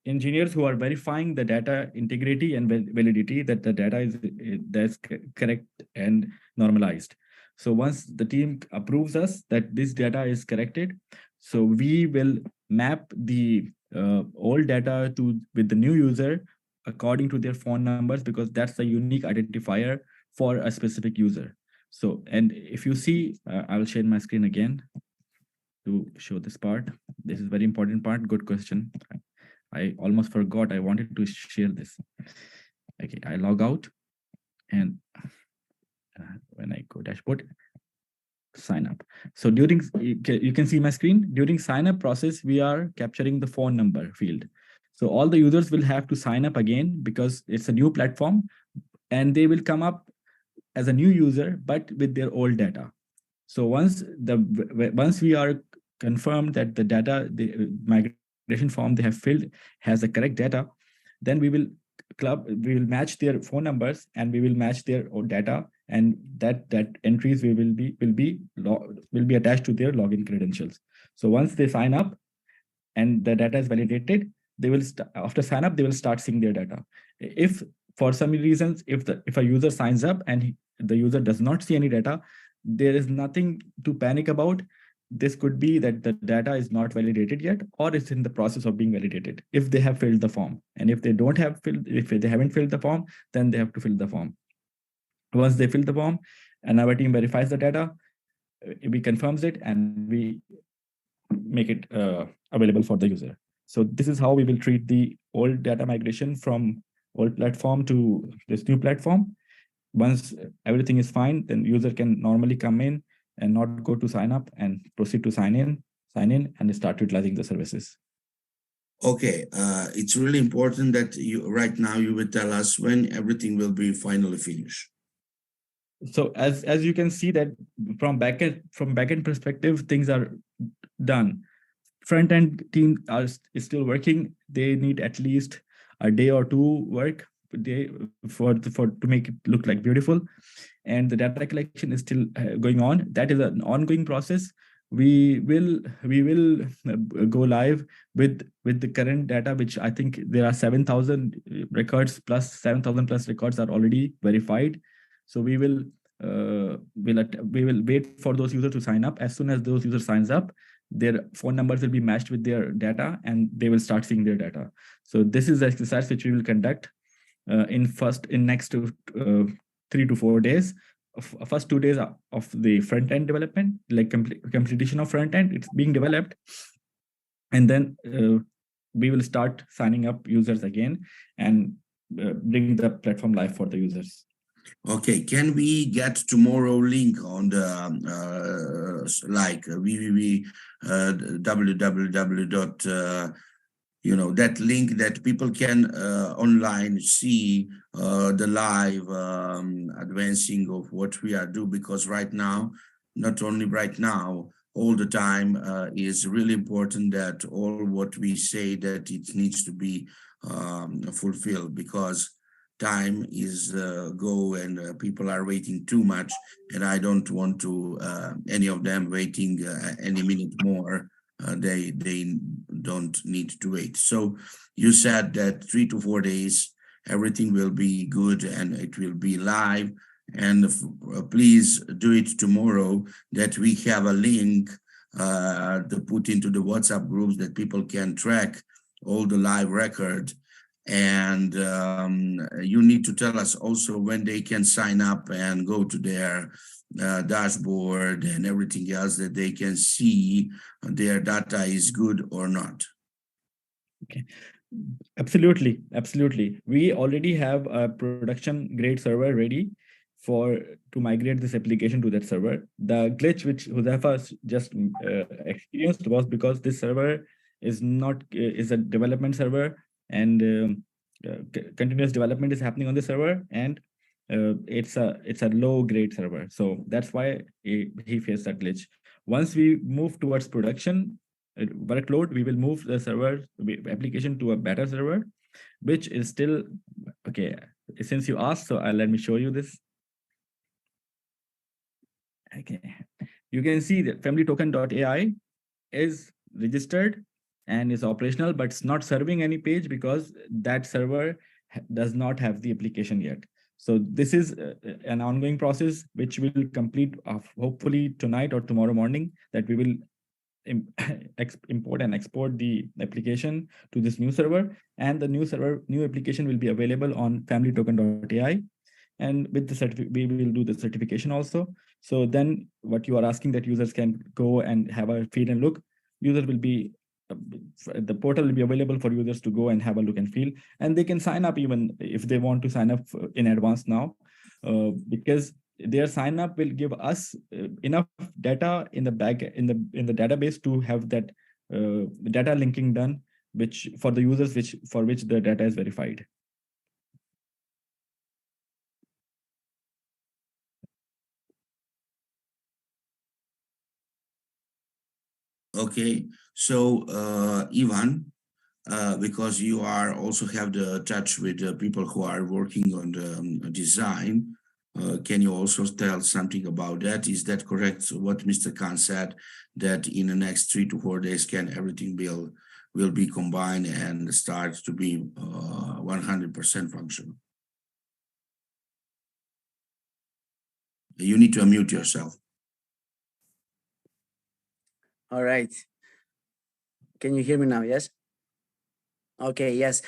engineers who are verifying the data integrity and validity that the data is correct and normalized. So once the team approves us that this data is corrected, so we will map the old data with the new user according to their phone numbers, because that's a unique identifier for a specific user. So, and if you see, I will share my screen again to show this part. This is very important part. Good question. I almost forgot. I wanted to share this. Okay, I log out, and when I go dashboard, sign up. So during, you can see my screen. During sign up process, we are capturing the phone number field. So all the users will have to sign up again because it's a new platform, and they will come up as a new user, but with their old data. So once we are confirmed that the data, the migration form they have filled has the correct data, then we will match their phone numbers and we will match their own data, and that entries will be attached to their login credentials. So once they sign up and the data is validated, they will after sign up they will start seeing their data. If for some reasons, if a user signs up and the user does not see any data, there is nothing to panic about. This could be that the data is not validated yet, or it's in the process of being validated if they have filled the form. And if they haven't filled the form, then they have to fill the form. Once they fill the form and our team verifies the data, we confirms it and we make it available for the user. So this is how we will treat the old data migration from old platform to this new platform. Once everything is fine, then user can normally come in and not go to sign up and proceed to sign in and start utilizing the services. Okay, it's really important that right now you will tell us when everything will be finally finished. So as you can see that from backend perspective, things are done. Front end team is still working. They need at least a day or two work to make it look like beautiful, and the data collection is still going on. That is an ongoing process. We will go live with the current data, which I think there are 7,000 records plus 7,000 plus records are already verified. So we will wait for those users to sign up. As soon as those users signs up, their phone numbers will be matched with their data and they will start seeing their data. So this is the exercise which we will conduct in next 3 to 4 days. First 2 days of the front end development, like completion of front end, it's being developed, and then we will start signing up users again and bring the platform live for the users. Okay, can we get tomorrow link on the www. That link that people can online see the live advancing of what we are doing, because right now, not only right now, all the time is really important that all what we say that it needs to be fulfilled, because time is go and people are waiting too much, and I don't want to any of them waiting any minute more they don't need to wait. So you said that 3 to 4 days, everything will be good and it will be live. And please do it tomorrow, that we have a link to put into the WhatsApp groups that people can track all the live record. And you need to tell us also when they can sign up and go to their dashboard and everything else, that they can see their data is good or not. Okay. Absolutely. We already have a production grade server ready to migrate this application to that server. The glitch which Huzafa just experienced was because this server is a development server, and continuous development is happening on the server, and it's a low grade server. So that's why he faced that glitch. Once we move towards production workload, we will move the server application to a better server, which is still okay. Since you asked, so let me show you this. Okay, you can see that familytoken.ai is registered and is operational, but it's not serving any page because that server does not have the application yet. So this is an ongoing process which will complete hopefully tonight or tomorrow morning, that we will import and export the application to this new server, and the new application will be available on familytoken.ai. And with the certificate, we will do the certification also. So then what you are asking, that users can go and have a feel and look, the portal will be available for users to go and have a look and feel, and they can sign up even if they want to sign up in advance now, because their sign up will give us enough data in the database to have that data linking done, which for the users for which the data is verified. Okay, so Ivan, because you also have the touch with the people who are working on the design, can you also tell something about that? Is that correct? So what Mr. Khan said, that in the next 3 to 4 days, everything will be combined and start to be 100% functional? You need to unmute yourself. All right. Can you hear me now? Yes. Okay. Yes.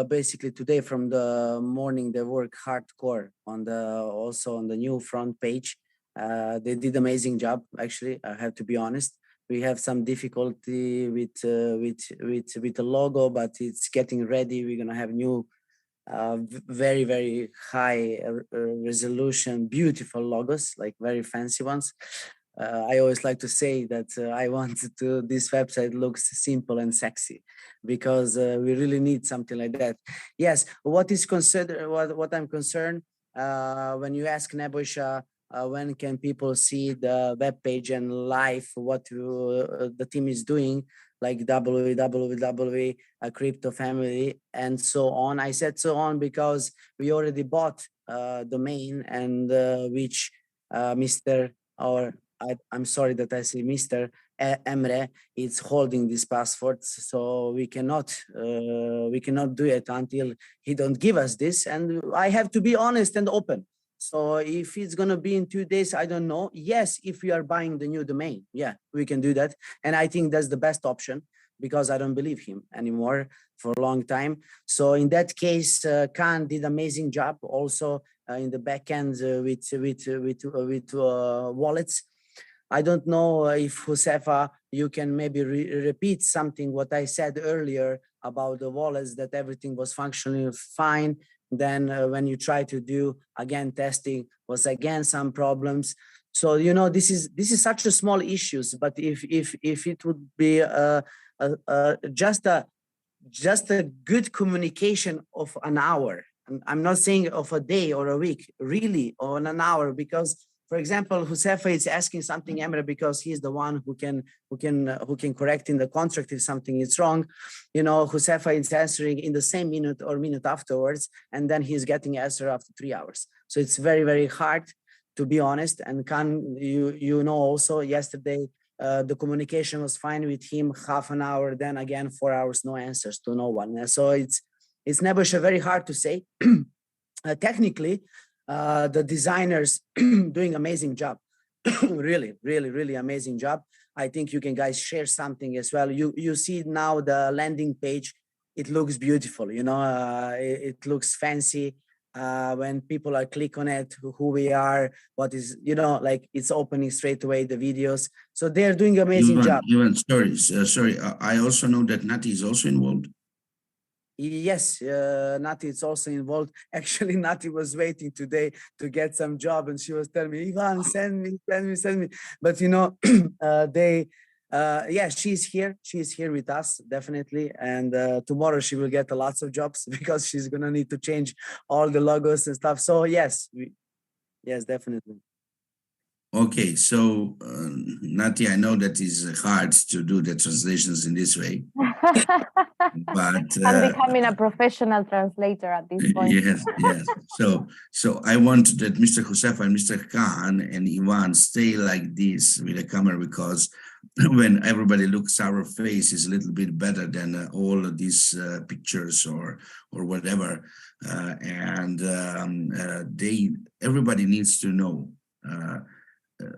Basically today from the morning they work hardcore on also on the new front page. They did amazing job. Actually, I have to be honest. We have some difficulty with the logo, but it's getting ready. We're gonna have new, very very high resolution, beautiful logos, like very fancy ones. I always like to say that I want this website looks simple and sexy, because we really need something like that. Yes, what I'm concerned, when you ask Nebojša, when can people see the web page and live what the team is doing, like www, crypto family and so on. I said so on because we already bought domain, and which I'm sorry that I say Mr. Emre is holding these passwords, so we cannot do it until he don't give us this. And I have to be honest and open. So if it's gonna be in 2 days, I don't know. Yes, if we are buying the new domain, yeah, we can do that. And I think that's the best option, because I don't believe him anymore for a long time. So in that case, Khan did amazing job also in the back end with wallets. I don't know if Huzafa, you can maybe repeat something what I said earlier about the wallets, that everything was functioning fine. Then when you try to do again testing, was again some problems. So this is such a small issues, but if it would be just a good communication of an hour, I'm not saying of a day or a week, really on an hour, because for example, Huzafa is asking something Emre because he's the one who can correct in the contract if something is wrong. Huzafa is answering in the same minute or minute afterwards, and then he's getting answer after 3 hours. So it's very, very hard, to be honest. And Khan, also yesterday The communication was fine with him, half an hour, then again 4 hours, no answers to no one. So it's Nebojša very hard to say. Technically, the designers doing amazing job. really amazing job. I think you can guys share something as well. You see now the landing page, it looks beautiful, you know, it looks fancy. When people are click on it, who we are, what is, you know, like it's opening straight away the videos. So they're doing amazing job. Sorry, I also know that Nati is also involved. Yes, Nati is also involved. Actually, Nati was waiting today to get some job, and she was telling me, Ivan, send me. But you know, yeah, she's here. She's here with us, definitely. And tomorrow she will get lots of jobs because she's gonna need to change all the logos and stuff. So yes, yes, definitely. Okay, so Nati, I know that is hard to do the translations in this way, but I'm becoming a professional translator at this point. Yes. So I want that Mr. Josefa and Mr. Khan and Ivan stay like this with the camera, because when everybody looks, our face is a little bit better than all of these pictures or whatever, and everybody needs to know.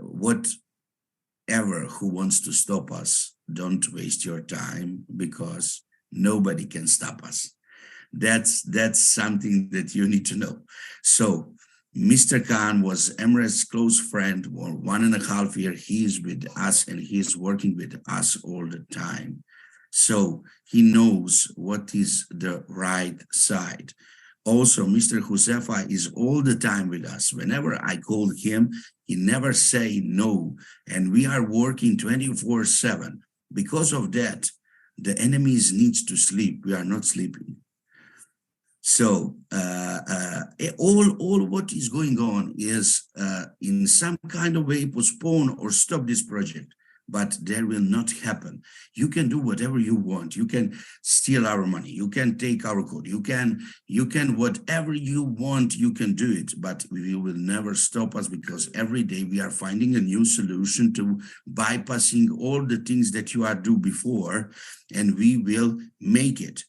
Whatever who wants to stop us, don't waste your time, because nobody can stop us. That's something that you need to know. So Mr. Khan was Emre's close friend for 1.5 years. He is with us and he is working with us all the time. So he knows what is the right side. Also, Mr. Josefa is all the time with us. Whenever I called him, he never say no. And we are working 24/7. Because of that, the enemies needs to sleep. We are not sleeping. So all what is going on is in some kind of way postpone or stop this project. But there will not happen. You can do whatever you want. You can steal our money. You can take our code. You can whatever you want, you can do it. But we will never stop us, because every day we are finding a new solution to bypassing all the things that you are do before, and we will make it.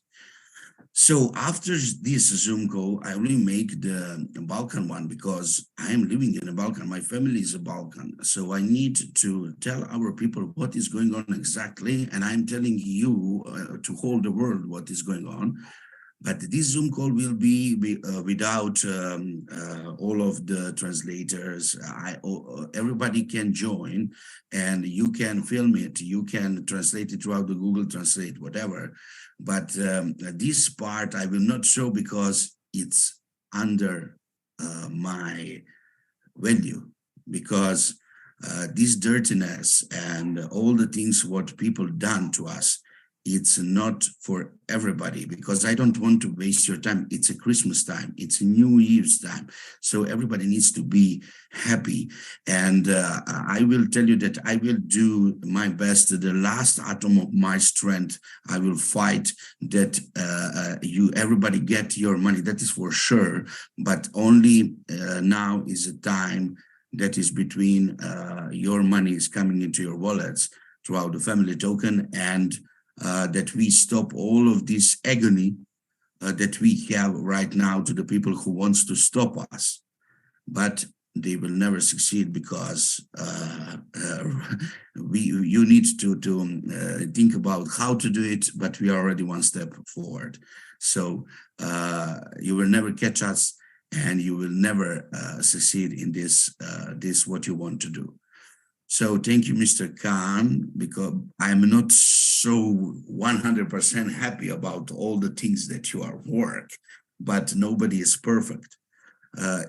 So after this Zoom call, I only make the Balkan one, because I am living in the Balkan. My family is a Balkan. So I need to tell our people what is going on exactly. And I'm telling you to hold the world what is going on. But this Zoom call will be without all of the translators. Everybody can join, and you can film it. You can translate it throughout the Google Translate, whatever. But this part I will not show, because it's under my venue, because this dirtiness and all the things what people done to us, it's not for everybody, because I don't want to waste your time. It's a Christmas time. It's a New Year's time. So everybody needs to be happy. And I will tell you that I will do my best. The last atom of my strength, I will fight that everybody get your money. That is for sure. But only now is a time that is between your money is coming into your wallets throughout the family token, and that we stop all of this agony that we have right now to the people who wants to stop us. But they will never succeed, because you need to think about how to do it, but we are already one step forward. So you will never catch us, and you will never succeed in this what you want to do. So thank you, Mr. Khan, because I'm not so 100% happy about all the things that you are work, but nobody is perfect.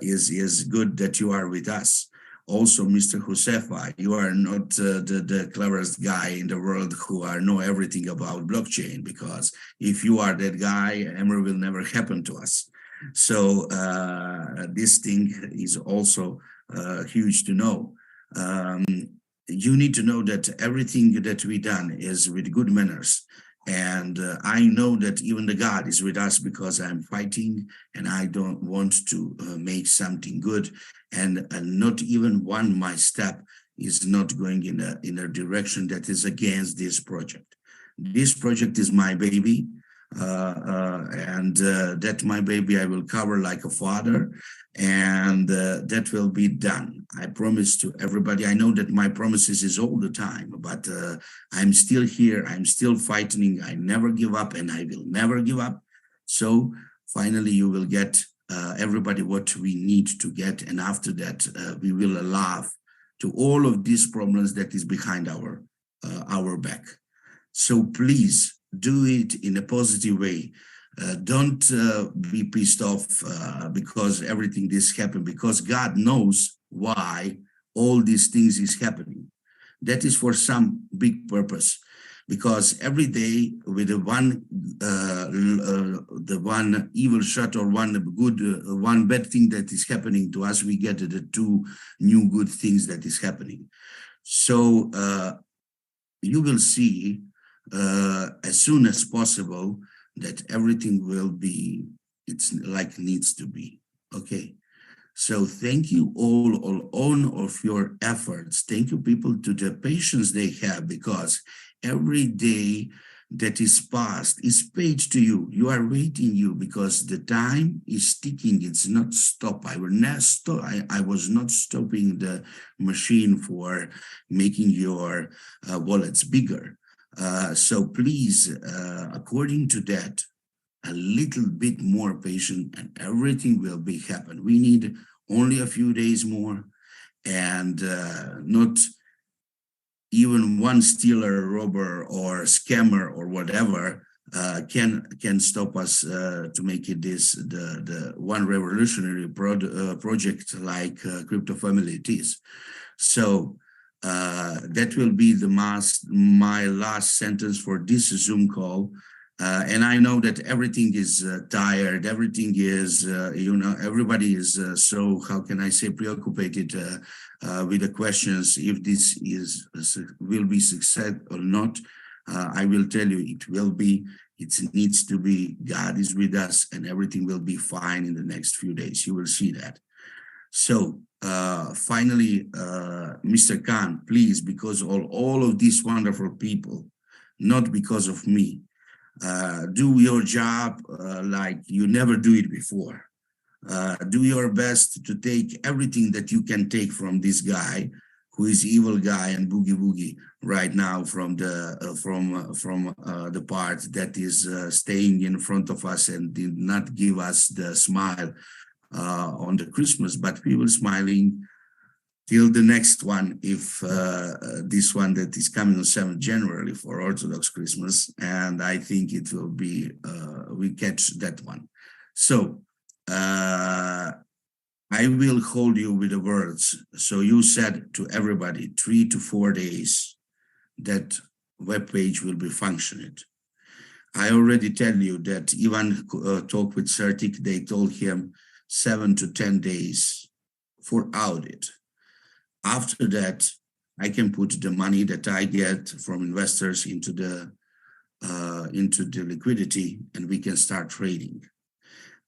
Is good that you are with us. Also, Mr. Josefa, you are not the cleverest guy in the world who know everything about blockchain, because if you are that guy, Emre will never happen to us. So this thing is also huge to know. You need to know that everything that we done is with good manners. And I know that even the God is with us, because I'm fighting and I don't want to make something good. And not even one my step is not going in a direction that is against this project. This project is my baby, and that my baby I will cover like a father, and that will be done. I promise to everybody. I know that my promises is all the time, but I'm still here. I'm still fighting. I never give up, and I will never give up. So finally, you will get everybody what we need to get, and after that, we will allow to all of these problems that is behind our back. So please do it in a positive way. Don't be pissed off because everything this happened, because God knows why all these things is happening. That is for some big purpose, because every day with the one evil shot or one good, one bad thing that is happening to us, we get the two new good things that is happening. So you will see as soon as possible that everything will be, it's like needs to be. Okay. So thank you all of your efforts. Thank you people to the patience they have, because every day that is passed is paid to you. You are waiting you because the time is ticking. It's not stop. I will not stop. I was not stopping the machine for making your wallets bigger. So please, according to that, a little bit more patient and everything will be happen. We need only a few days more, and not even one stealer, robber, or scammer or whatever can stop us to make it the one revolutionary project like Crypto Family it is. So that will be my last sentence for this Zoom call. And I know that everything is tired. Everything is, everybody is so, how can I say, preoccupied with the questions if this will be success or not. I will tell you, it will be. It needs to be. God is with us, and everything will be fine in the next few days. You will see that. So finally, Mr. Khan, please, because all of these wonderful people, not because of me, do your job like you never do it before. Do your best to take everything that you can take from this guy, who is evil guy and boogie right now from the part that is staying in front of us and did not give us the smile on the Christmas, but we will smiling till the next one, if this one that is coming on 7th January for Orthodox Christmas, and I think it will be, we catch that one. So I will hold you with the words. So you said to everybody 3 to 4 days that web page will be functioning. I already tell you that Ivan talked with Certic, they told him 7 to 10 days for audit. After that, I can put the money that I get from investors into the liquidity, and we can start trading.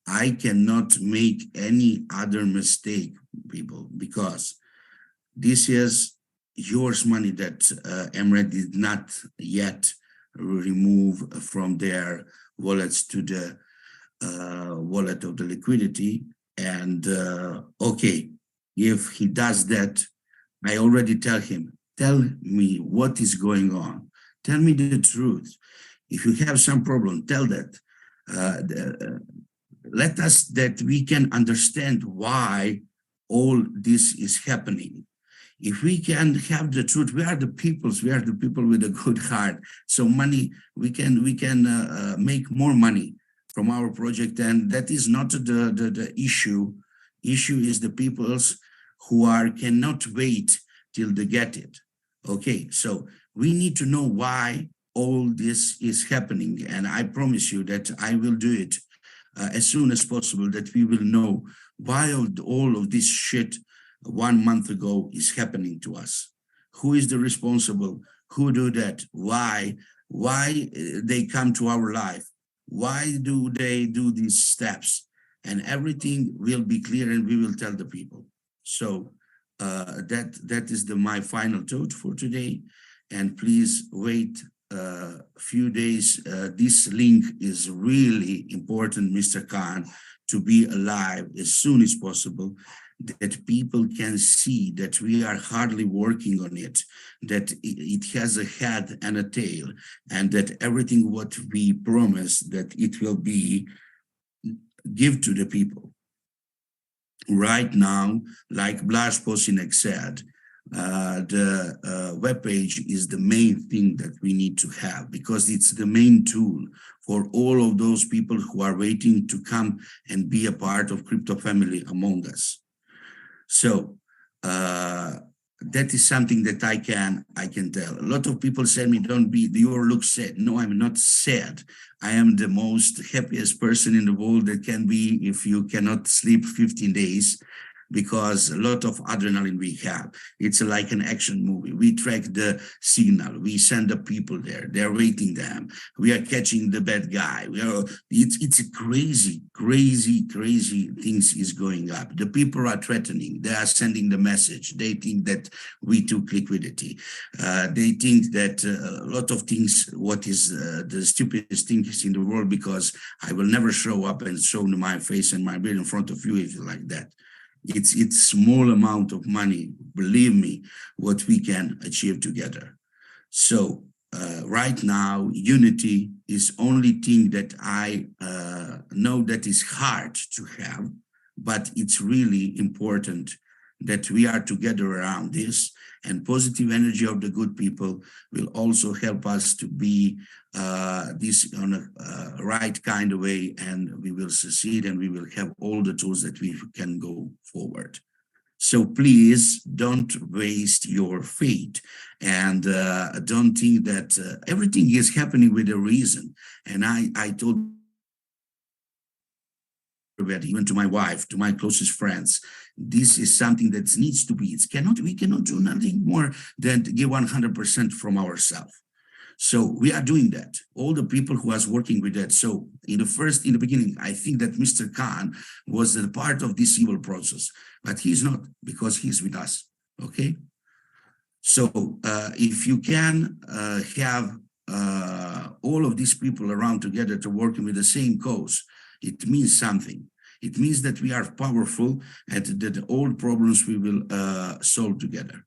I cannot make any other mistake, people, because this is yours money that Emirates did not yet remove from their wallets to the wallet of the liquidity. And okay, if he does that, I already tell him, tell me what is going on. Tell me the truth. If you have some problem, tell that. Let us, that we can understand why all this is happening. If we can have the truth, we are the peoples, we are the people with a good heart. So money, we can make more money from our project, and that is not the issue. Issue is the peoples who cannot wait till they get it. Okay, so we need to know why all this is happening, and I promise you that I will do it as soon as possible, that we will know why all of this shit 1 month ago is happening to us. Who is the responsible? Who do that? Why they come to our life? Why do they do these steps? And everything will be clear, and we will tell the people. So that is my final thought for today. And please wait a few days. This link is really important, Mr. Khan, to be alive as soon as possible, that people can see that we are hardly working on it, that it has a head and a tail, and that everything what we promise that it will be give to the people. Right now, like Blaž Posinek said, the webpage is the main thing that we need to have, because it's the main tool for all of those people who are waiting to come and be a part of crypto family among us. So that is something that I can tell. A lot of people say me, don't be, you look sad. No, I'm not sad. I am the most happiest person in the world that can be if you cannot sleep 15 days, because a lot of adrenaline we have. It's like an action movie. We track the signal. We send the people there. They're waiting them. We are catching the bad guy. It's a crazy things is going up. The people are threatening. They are sending the message. They think that we took liquidity. They think that a lot of things, what is the stupidest things in the world, because I will never show up and show my face and my bill in front of you if you like that. It's small amount of money, believe me, what we can achieve together. So right now, unity is only thing that I know that is hard to have, but it's really important that we are together around this, and positive energy of the good people will also help us to be this on a right kind of way, and we will succeed, and we will have all the tools that we can go forward. So please don't waste your faith, and don't think that everything is happening with a reason. And I told even to my wife, to my closest friends, this is something that needs to be. We cannot do nothing more than give 100% from ourselves. So we are doing that. All the people who was working with that. So in the beginning, I think that Mr. Khan was a part of this evil process, but he's not, because he's with us. Okay. So if you can have all of these people around together to working with the same cause, it means something. It means that we are powerful and that all problems we will solve together.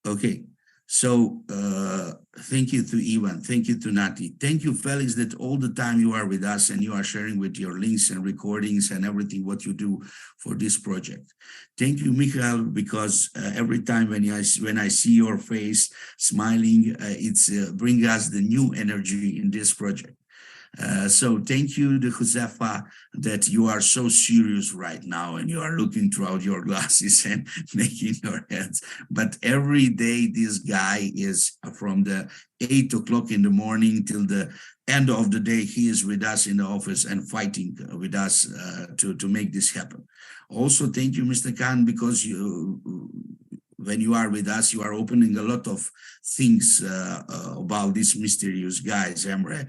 Okay, so thank you to Ivan, thank you to Nati, thank you Felix, that all the time you are with us and you are sharing with your links and recordings and everything what you do for this project. Thank you, Michael, because every time when I see your face smiling, it's bring us the new energy in this project. So thank you, the Josefa, that you are so serious right now and you are looking throughout your glasses and making your heads. But every day, this guy is from the 8 o'clock in the morning till the end of the day, he is with us in the office and fighting with us to make this happen. Also, thank you, Mr. Khan, because when you are with us, you are opening a lot of things about these mysterious guys, Emre,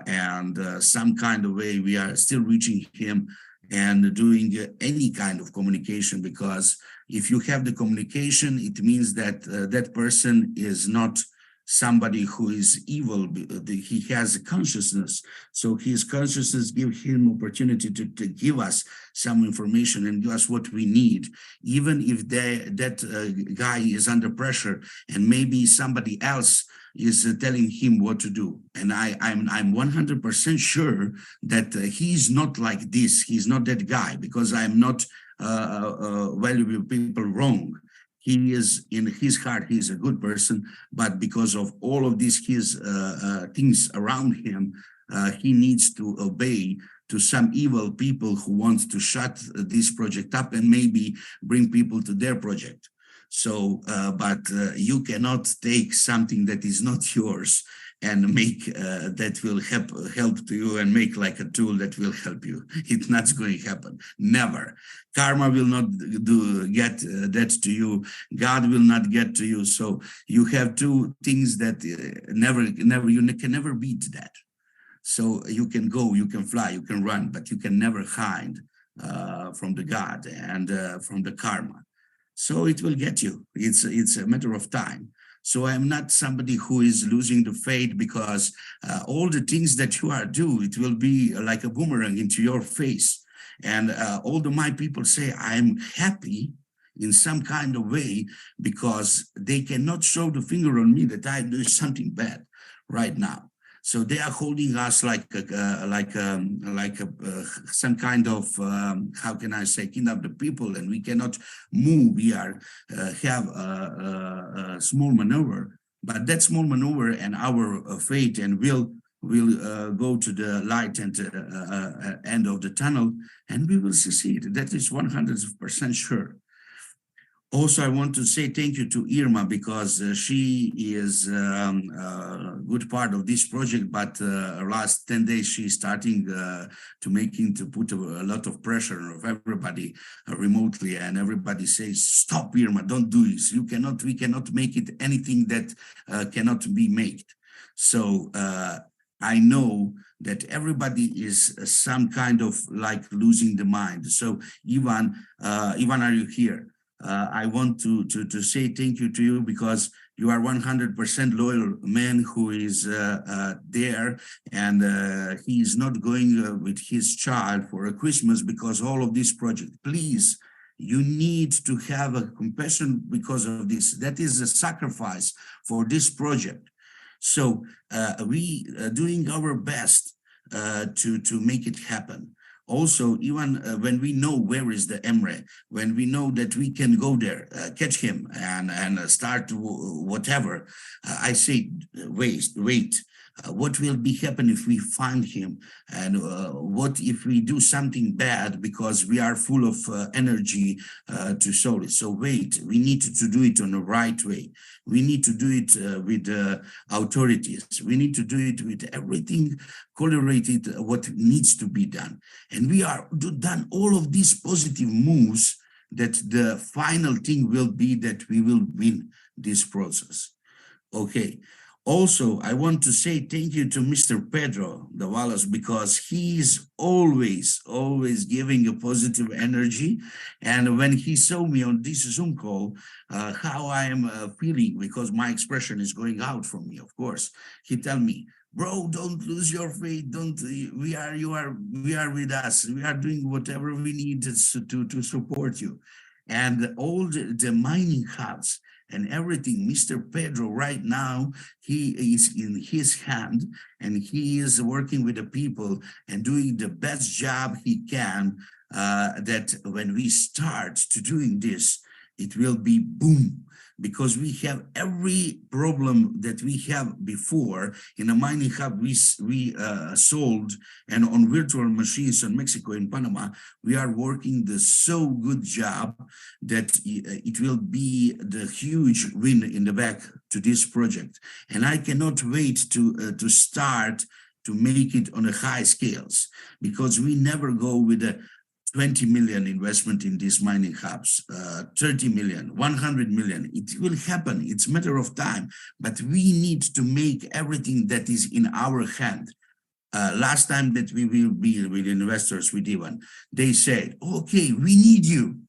and some kind of way we are still reaching him and doing any kind of communication, because if you have the communication, it means that that person is not somebody who is evil. He has a consciousness, so his consciousness gives him opportunity to give us some information and give us what we need, even if that guy is under pressure and maybe somebody else is telling him what to do. And I'm 100% sure that he's not like this. He's not that guy, because I'm not valuing people wrong. He is, in his heart, he's a good person, but because of all of these his things around him, he needs to obey to some evil people who want to shut this project up and maybe bring people to their project. So, but you cannot take something that is not yours and make that will help to you and make like a tool that will help you. It's not going to happen. Never. Karma will not get that to you. God will not get to you. So you have two things that you can never beat that. So you can go, you can fly, you can run, but you can never hide from the God and from the karma. So it will get you. It's a matter of time. So I'm not somebody who is losing the faith, because all the things that you are doing, it will be like a boomerang into your face. And although my people say I'm happy in some kind of way, because they cannot show the finger on me that I do something bad right now. So they are holding us like some kind of how can I say, kidnap the people, and we cannot move. We are have a small maneuver, but that small maneuver and our faith and will go to the light and end of the tunnel, and we will succeed. That is 100% sure. Also, I want to say thank you to Irma, because she is a good part of this project, but last 10 days she's starting to put a lot of pressure on everybody remotely, and everybody says, stop, Irma, don't do this. We cannot make it anything that cannot be made. So I know that everybody is some kind of like losing the mind. So Ivan, are you here? I want to say thank you to you, because you are 100% loyal man who is there, and he is not going with his child for a Christmas because all of this project. Please, you need to have a compassion because of this. That is a sacrifice for this project. So we are doing our best to make it happen. Also, even when we know where is the Emre, when we know that we can go there, catch him and start whatever, I say, wait. What will be happen if we find him, and what if we do something bad because we are full of energy to solve it? So wait, we need to do it on the right way. We need to do it with the authorities. We need to do it with everything correlated what needs to be done. And we are done all of these positive moves, that the final thing will be that we will win this process. Okay. Also, I want to say thank you to Mr. Pedro Davalos, because he is always giving a positive energy. And when he saw me on this Zoom call, how I am feeling, because my expression is going out from me, of course, he tell me, bro, don't lose your faith. We are with us. We are doing whatever we need to support you. And all the mining hubs and everything, Mr. Pedro right now, he is in his hand, and he is working with the people and doing the best job he can, that when we start to doing this, it will be boom, because we have every problem that we have before in a mining hub we solved, and on virtual machines in Mexico and Panama, we are working the so good job that it will be the huge win in the back to this project. And I cannot wait to start to make it on a high scales, because we never go with a 20 million investment in these mining hubs, 30 million, 100 million. It will happen. It's a matter of time, but we need to make everything that is in our hand. Last time that we will be with investors, with Ivan, they said, okay, we need you.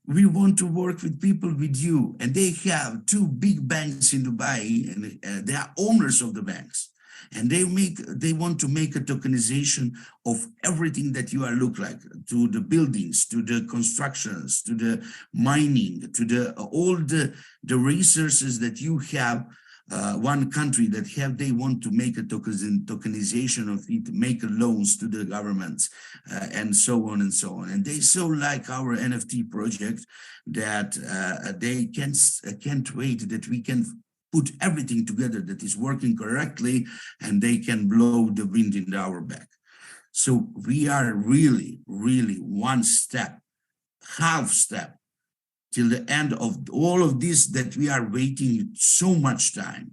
We want to work with people with you. And they have 2 big banks in Dubai, and they are owners of the banks. And they want to make a tokenization of everything that you are look like, to the buildings, to the constructions, to the mining, to all the resources that you have. One country that they want to make a tokenization of it, make loans to the governments, and so on and so on. And they so like our NFT project that they can't wait that we can put everything together that is working correctly, and they can blow the wind in our back. So we are really, really one step, half step, till the end of all of this that we are waiting so much time.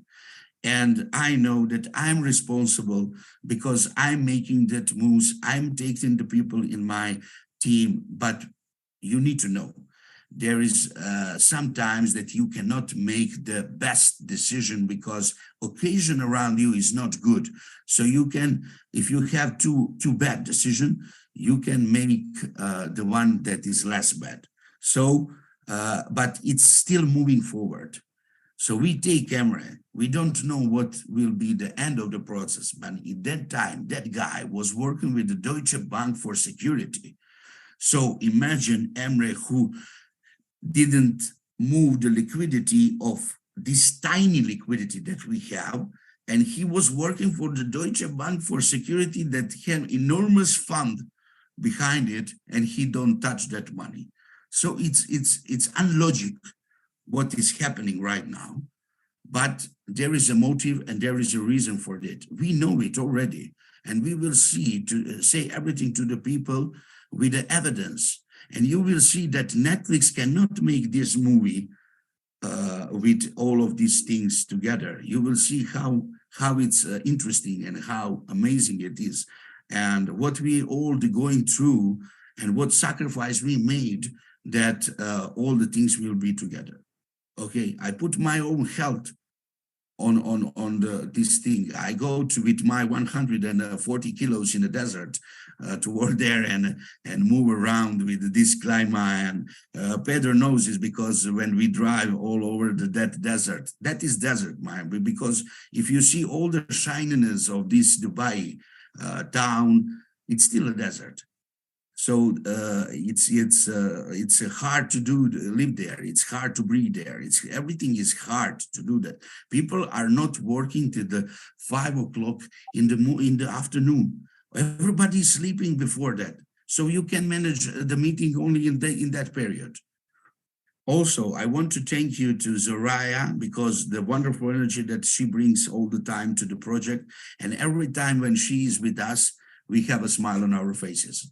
And I know that I'm responsible because I'm making that moves. I'm taking the people in my team, but you need to know, there is sometimes that you cannot make the best decision because occasion around you is not good. So you can, if you have two bad decision, you can make the one that is less bad. So but it's still moving forward. So we take Emre. We don't know what will be the end of the process, but at that time, that guy was working with the Deutsche Bank for security. So imagine Emre, who didn't move the liquidity of this tiny liquidity that we have, and he was working for the Deutsche Bank for security that had enormous fund behind it, and he don't touch that money. So it's unlogic what is happening right now, but there is a motive and there is a reason for it. We know it already, and we will see to say everything to the people with the evidence. And you will see that Netflix cannot make this movie with all of these things together. You will see how it's interesting and how amazing it is, and what we all going through and what sacrifice we made that all the things will be together. Okay, I put my own health on this thing. I go to with my 140 kilos in the desert to work there and move around with this climate. And Pedro knows this because when we drive all over that desert, that is desert, man. Because if you see all the shininess of this Dubai town, it's still a desert. So it's hard to live there. It's hard to breathe there. Everything is hard to do that. People are not working till the 5 o'clock in the afternoon. Everybody is sleeping before that. So you can manage the meeting only in that period. Also, I want to thank you to Zoraya, because the wonderful energy that she brings all the time to the project. And every time when she is with us, we have a smile on our faces.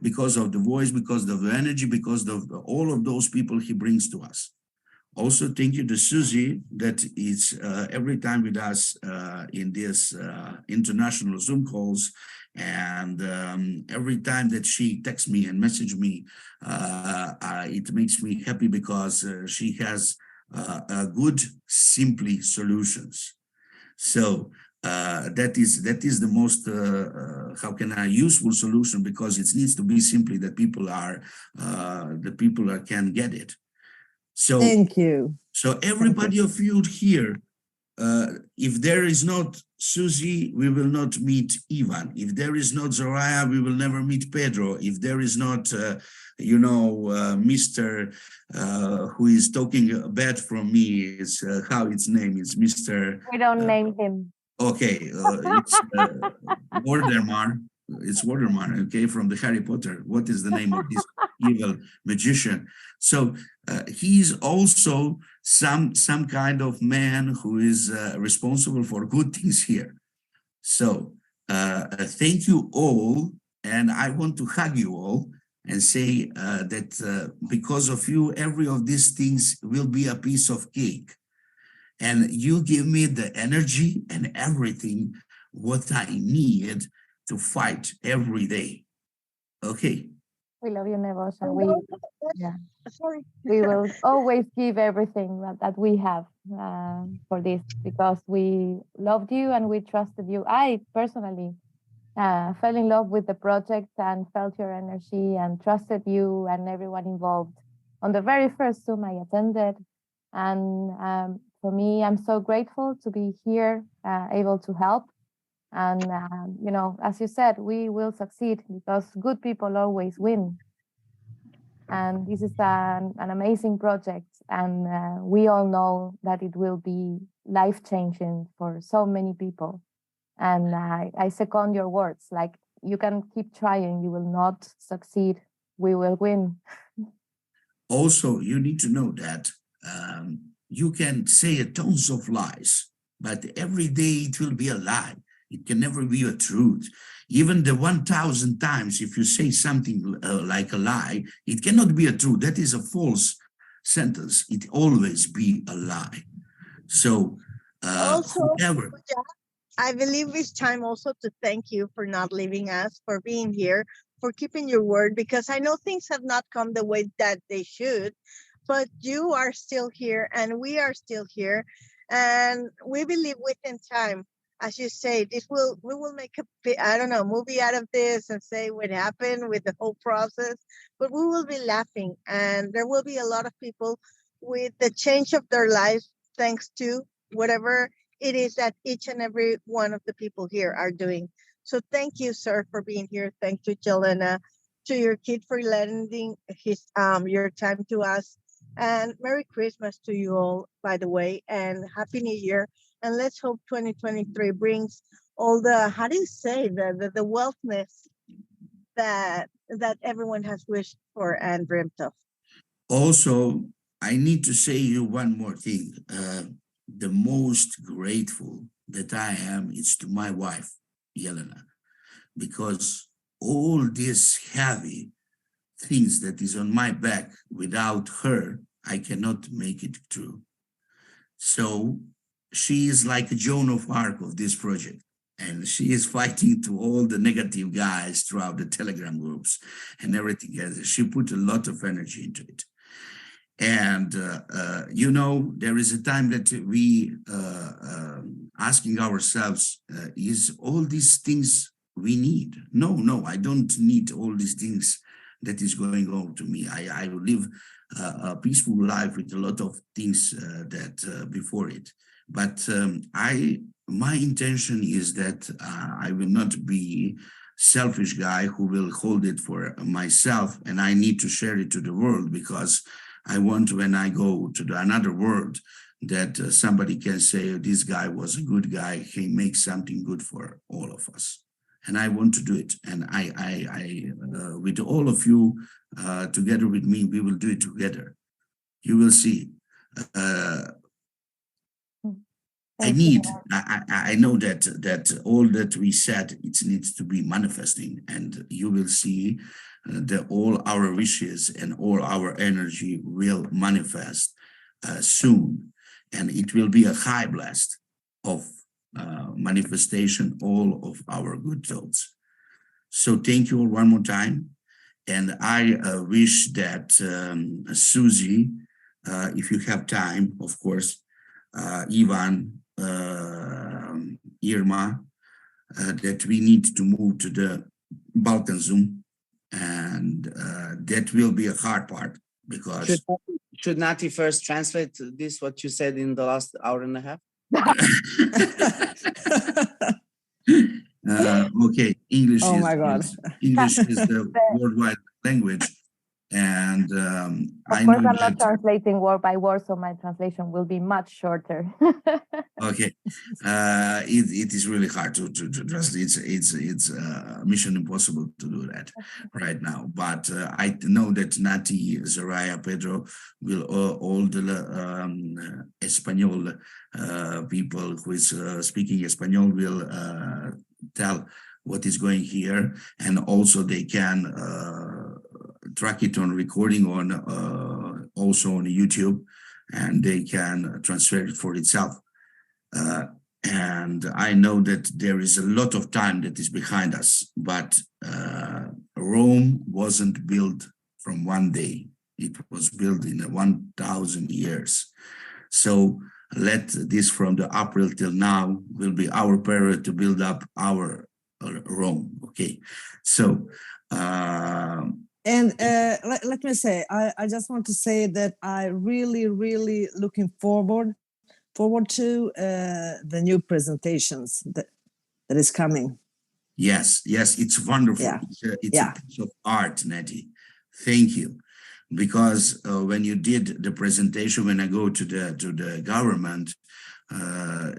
Because of the voice, because of the energy, because of all of those people he brings to us. Also, thank you to Susie that is every time with us in this international Zoom calls. And every time that she texts me and messages me, it makes me happy because she has good, simply solutions. So that is the most useful solution, because it needs to be simply that people can get it. So thank you. So everybody of you here, if there is not Susie, we will not meet Ivan. If there is not Zoraya, we will never meet Pedro. If there is not Mr. Who is talking bad from me, is how its name is, Mr. We don't name him. Okay, it's Voldemort. It's Voldemort, okay, from the Harry Potter. What is the name of this evil magician? So he's also some kind of man who is responsible for good things here. So thank you all, and I want to hug you all and say that because of you, every of these things will be a piece of cake. And you give me the energy and everything what I need to fight every day. Okay. We love you, Nebojsa. We will always give everything that we have for this, because we loved you and we trusted you. I personally fell in love with the project and felt your energy and trusted you and everyone involved on the very first Zoom I attended. And for me, I'm so grateful to be here, able to help. And, as you said, we will succeed because good people always win. And this is an amazing project. And we all know that it will be life-changing for so many people. And I second your words, like, you can keep trying, you will not succeed, we will win. Also, you need to know that you can say tons of lies, but every day it will be a lie. It can never be a truth. Even the 1,000 times, if you say something like a lie, it cannot be a truth. That is a false sentence. It always be a lie. So, whoever. I believe it's time also to thank you for not leaving us, for being here, for keeping your word, because I know things have not come the way that they should, but you are still here and we are still here, and we believe within time as you say, we will make I don't know, movie out of this and say what happened with the whole process, but we will be laughing, and there will be a lot of people with the change of their lives thanks to whatever it is that each and every one of the people here are doing. So thank you, sir, for being here. Thank you, Jelena, to your kid for lending his your time to us. And Merry Christmas to you all, by the way, and Happy New Year. And let's hope 2023 brings all the, how do you say, the wealthness that everyone has wished for and dreamt of. Also, I need to say you one more thing. The most grateful that I am is to my wife, Jelena, because all these heavy things that is on my back, without her, I cannot make it through. So she is like a Joan of Arc of this project. And she is fighting to all the negative guys throughout the Telegram groups and everything else. She put a lot of energy into it. And, you know, there is a time that we asking ourselves, is all these things we need? No, I don't need all these things that is going on to me. I will live a peaceful life with a lot of things that before it. But my intention is that I will not be selfish guy who will hold it for myself, and I need to share it to the world, because I want, when I go to another world, that somebody can say, oh, this guy was a good guy, he makes something good for all of us. And I want to do it. And I with all of you, together with me, we will do it together. You will see. I know that all that we said, it needs to be manifesting, and you will see that all our wishes and all our energy will manifest soon, and it will be a high blast of manifestation, all of our good thoughts. So thank you all one more time, and I wish that Susie, if you have time, of course, Ivan, Irma, that we need to move to the Balkan Zoom, and that will be a hard part, because should Nati first translate this, what you said in the last hour and a half? Okay, English oh is, my God. English is the worldwide language, and of course, I'm not translating word by word, so my translation will be much shorter. Okay, it is really hard to translate. It's mission impossible to do that right now. But I know that Nati, Zaraya, Pedro will all the Espanol people who is speaking Espanol will tell what is going here, and also they can track it on recording on also on YouTube, and they can transfer it for itself. And I know that there is a lot of time that is behind us, but Rome wasn't built from one day. It was built in 1,000 years. So let this, from the April till now, will be our period to build up our Rome. Okay, so and let me say, I just want to say that I really looking forward to the new presentations that is coming. Yes, it's wonderful. Yeah. It's a piece of art, Nettie. Thank you. Because when you did the presentation, when I go to the government,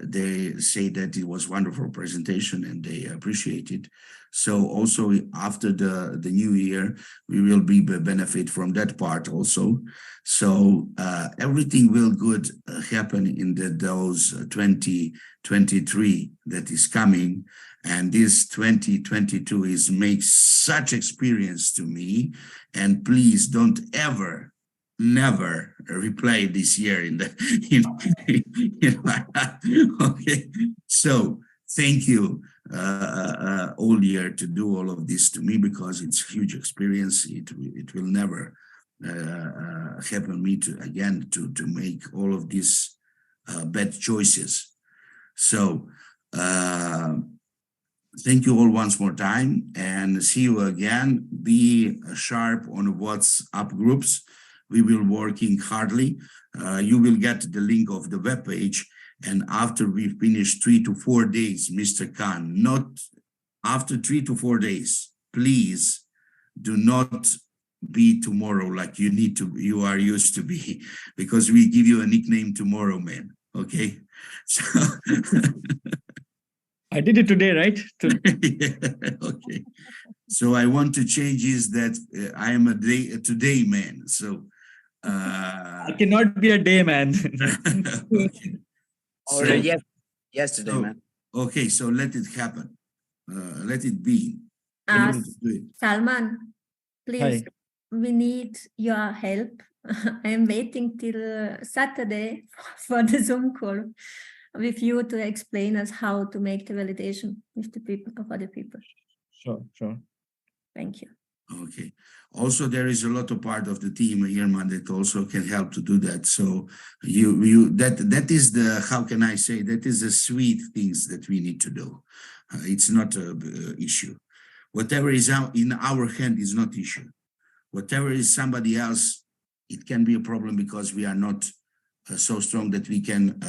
they say that it was wonderful presentation and they appreciate it. So also after the new year, we will be benefit from that part also. So everything will good happen in those 2023 that is coming. And this 2022 is makes such experience to me. And please don't ever, never replay this year in the okay. So thank you all year to do all of this to me, because it's huge experience. It will never happen me to make all of these bad choices. So Thank you all once more time, and see you again. Be sharp on WhatsApp groups. We will working hardly. You will get the link of the web page, and after we finish 3 to 4 days, Mr. Khan, not after 3 to 4 days, please do not be tomorrow like you are used to be, because we give you a nickname tomorrow, man. Okay, so I did it today, right? okay, so I want to change is that I am a today man. So I cannot be a day man. Okay. Or yesterday, man. Okay, so let it happen. Let it be. Salman, please. Hi. We need your help. I am waiting till Saturday for the Zoom call with you to explain us how to make the validation with the people of other people. Sure. Thank you. Okay. Also, there is a lot of part of the team, Irma, that also can help to do that. So that is the, how can I say, that is the sweet things that we need to do. It's not a issue. Whatever is in our hand is not issue. Whatever is somebody else, it can be a problem because we are not so strong that we can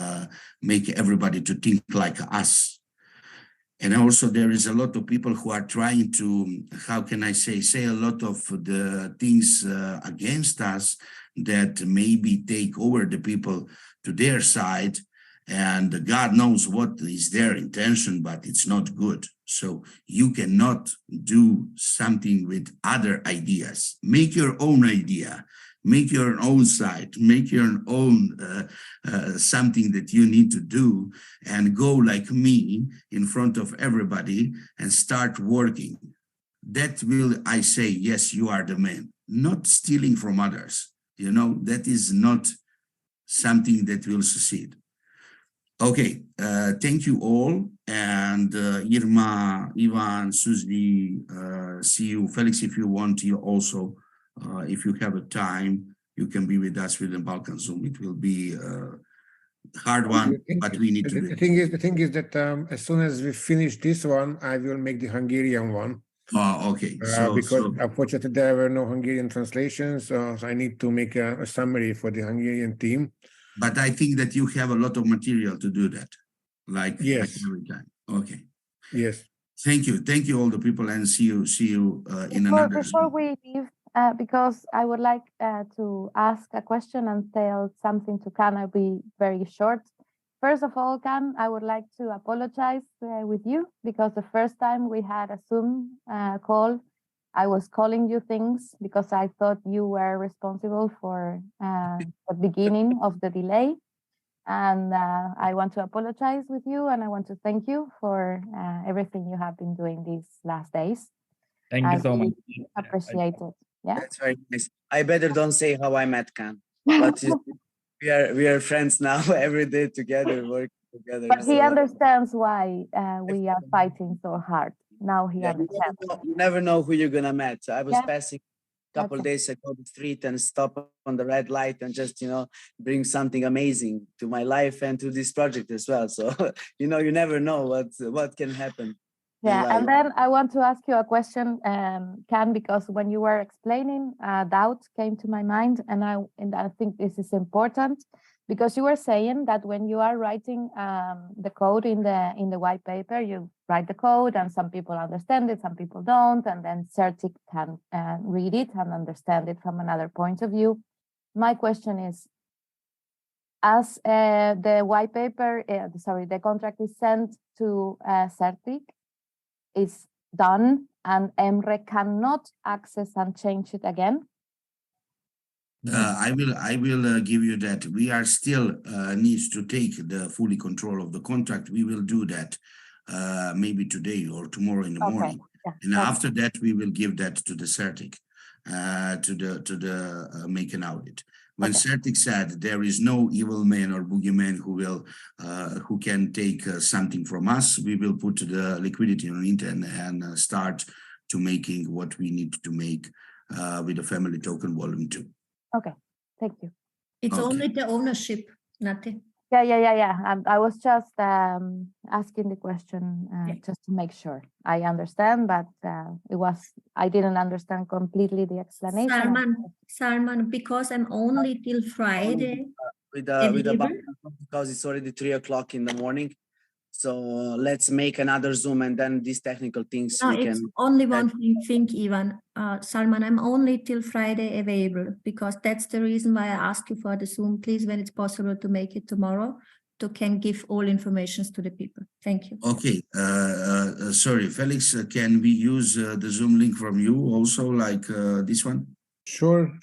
make everybody to think like us. And also there is a lot of people who are trying to, how can I say a lot of the things against us that maybe take over the people to their side, and God knows what is their intention, but it's not good. So you cannot do something with other ideas. Make your own idea. Make your own site, make your own something that you need to do, and go like me in front of everybody and start working. That will, I say, yes, you are the man. Not stealing from others. You know, that is not something that will succeed. Okay, thank you all. And Irma, Ivan, Suzy, see you. Felix, if you want, you also. If you have a time, you can be with us with the Balkan Zoom. It will be a hard one, but we need to do it. The thing is that as soon as we finish this one, I will make the Hungarian one. Oh, okay. Because unfortunately there were no Hungarian translations, so I need to make a summary for the Hungarian team. But I think that you have a lot of material to do that, like every time. Okay. Yes. Thank you all the people, and see you in another Before we leave, because I would like to ask a question and tell something to Khan. I'll be very short. First of all, Khan, I would like to apologize with you, because the first time we had a Zoom call, I was calling you things because I thought you were responsible for the beginning of the delay. And I want to apologize with you, and I want to thank you for everything you have been doing these last days. Thank you so much. Appreciate it. Yeah, that's very nice. I better don't say how I met Khan, but we are friends now. Every day together, working together. But he understands why we are fighting so hard. Now he understands. You never know who you're gonna meet. I was passing a couple days ago the street and stop on the red light and just bring something amazing to my life and to this project as well. So you never know what can happen. Yeah, and then I want to ask you a question, Khan, because when you were explaining, doubt came to my mind, and I think this is important, because you were saying that when you are writing the code in the white paper, you write the code, and some people understand it, some people don't, and then CERTIC can read it and understand it from another point of view. My question is, as the white paper, the contract is sent to CERTIC, is done, and Emre cannot access and change it again? I will give you that. We are still needs to take the fully control of the contract. We will do that maybe today or tomorrow in the morning. Yeah. And after that, we will give that to the CERTIC, to the make an audit. When CERTIC said there is no evil man or boogeyman who can take something from us, we will put the liquidity on it and start to making what we need to make with the family token volume 2. Okay, thank you. It's only the ownership, nothing. Yeah. I was just asking the question just to make sure I understand, but I didn't understand completely the explanation. Salman, because I'm only till Friday. With because it's already 3 o'clock in the morning. So let's make another Zoom, and then these technical things No, we it's can. only one thing, Ivan. Salman, I'm only till Friday available because that's the reason why I ask you for the Zoom, please, when it's possible to make it tomorrow, to can give all informations to the people. Thank you. Okay, sorry, Felix, can we use the Zoom link from you also, like this one? Sure.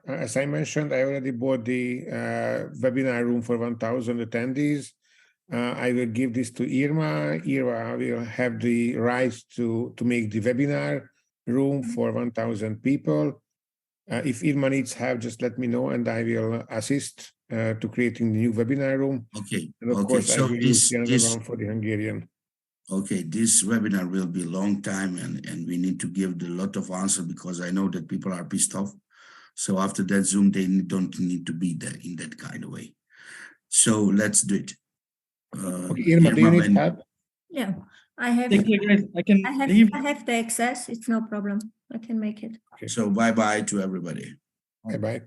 As I mentioned, I already bought the webinar room for 1,000 attendees. I will give this to Irma. Irma will have the rights to make the webinar room for 1,000 people. If Irma needs help, just let me know and I will assist to creating the new webinar room. Okay. And of course, I will use the other one for the Hungarian. Okay, this webinar will be a long time and we need to give a lot of answer because I know that people are pissed off. So after that Zoom, they don't need to be there in that kind of way. So let's do it. Okay, Irma, do you need help? Yeah, I have. Thank you, guys. I have the access. It's no problem. I can make it. Okay. So bye-bye to everybody. Bye-bye.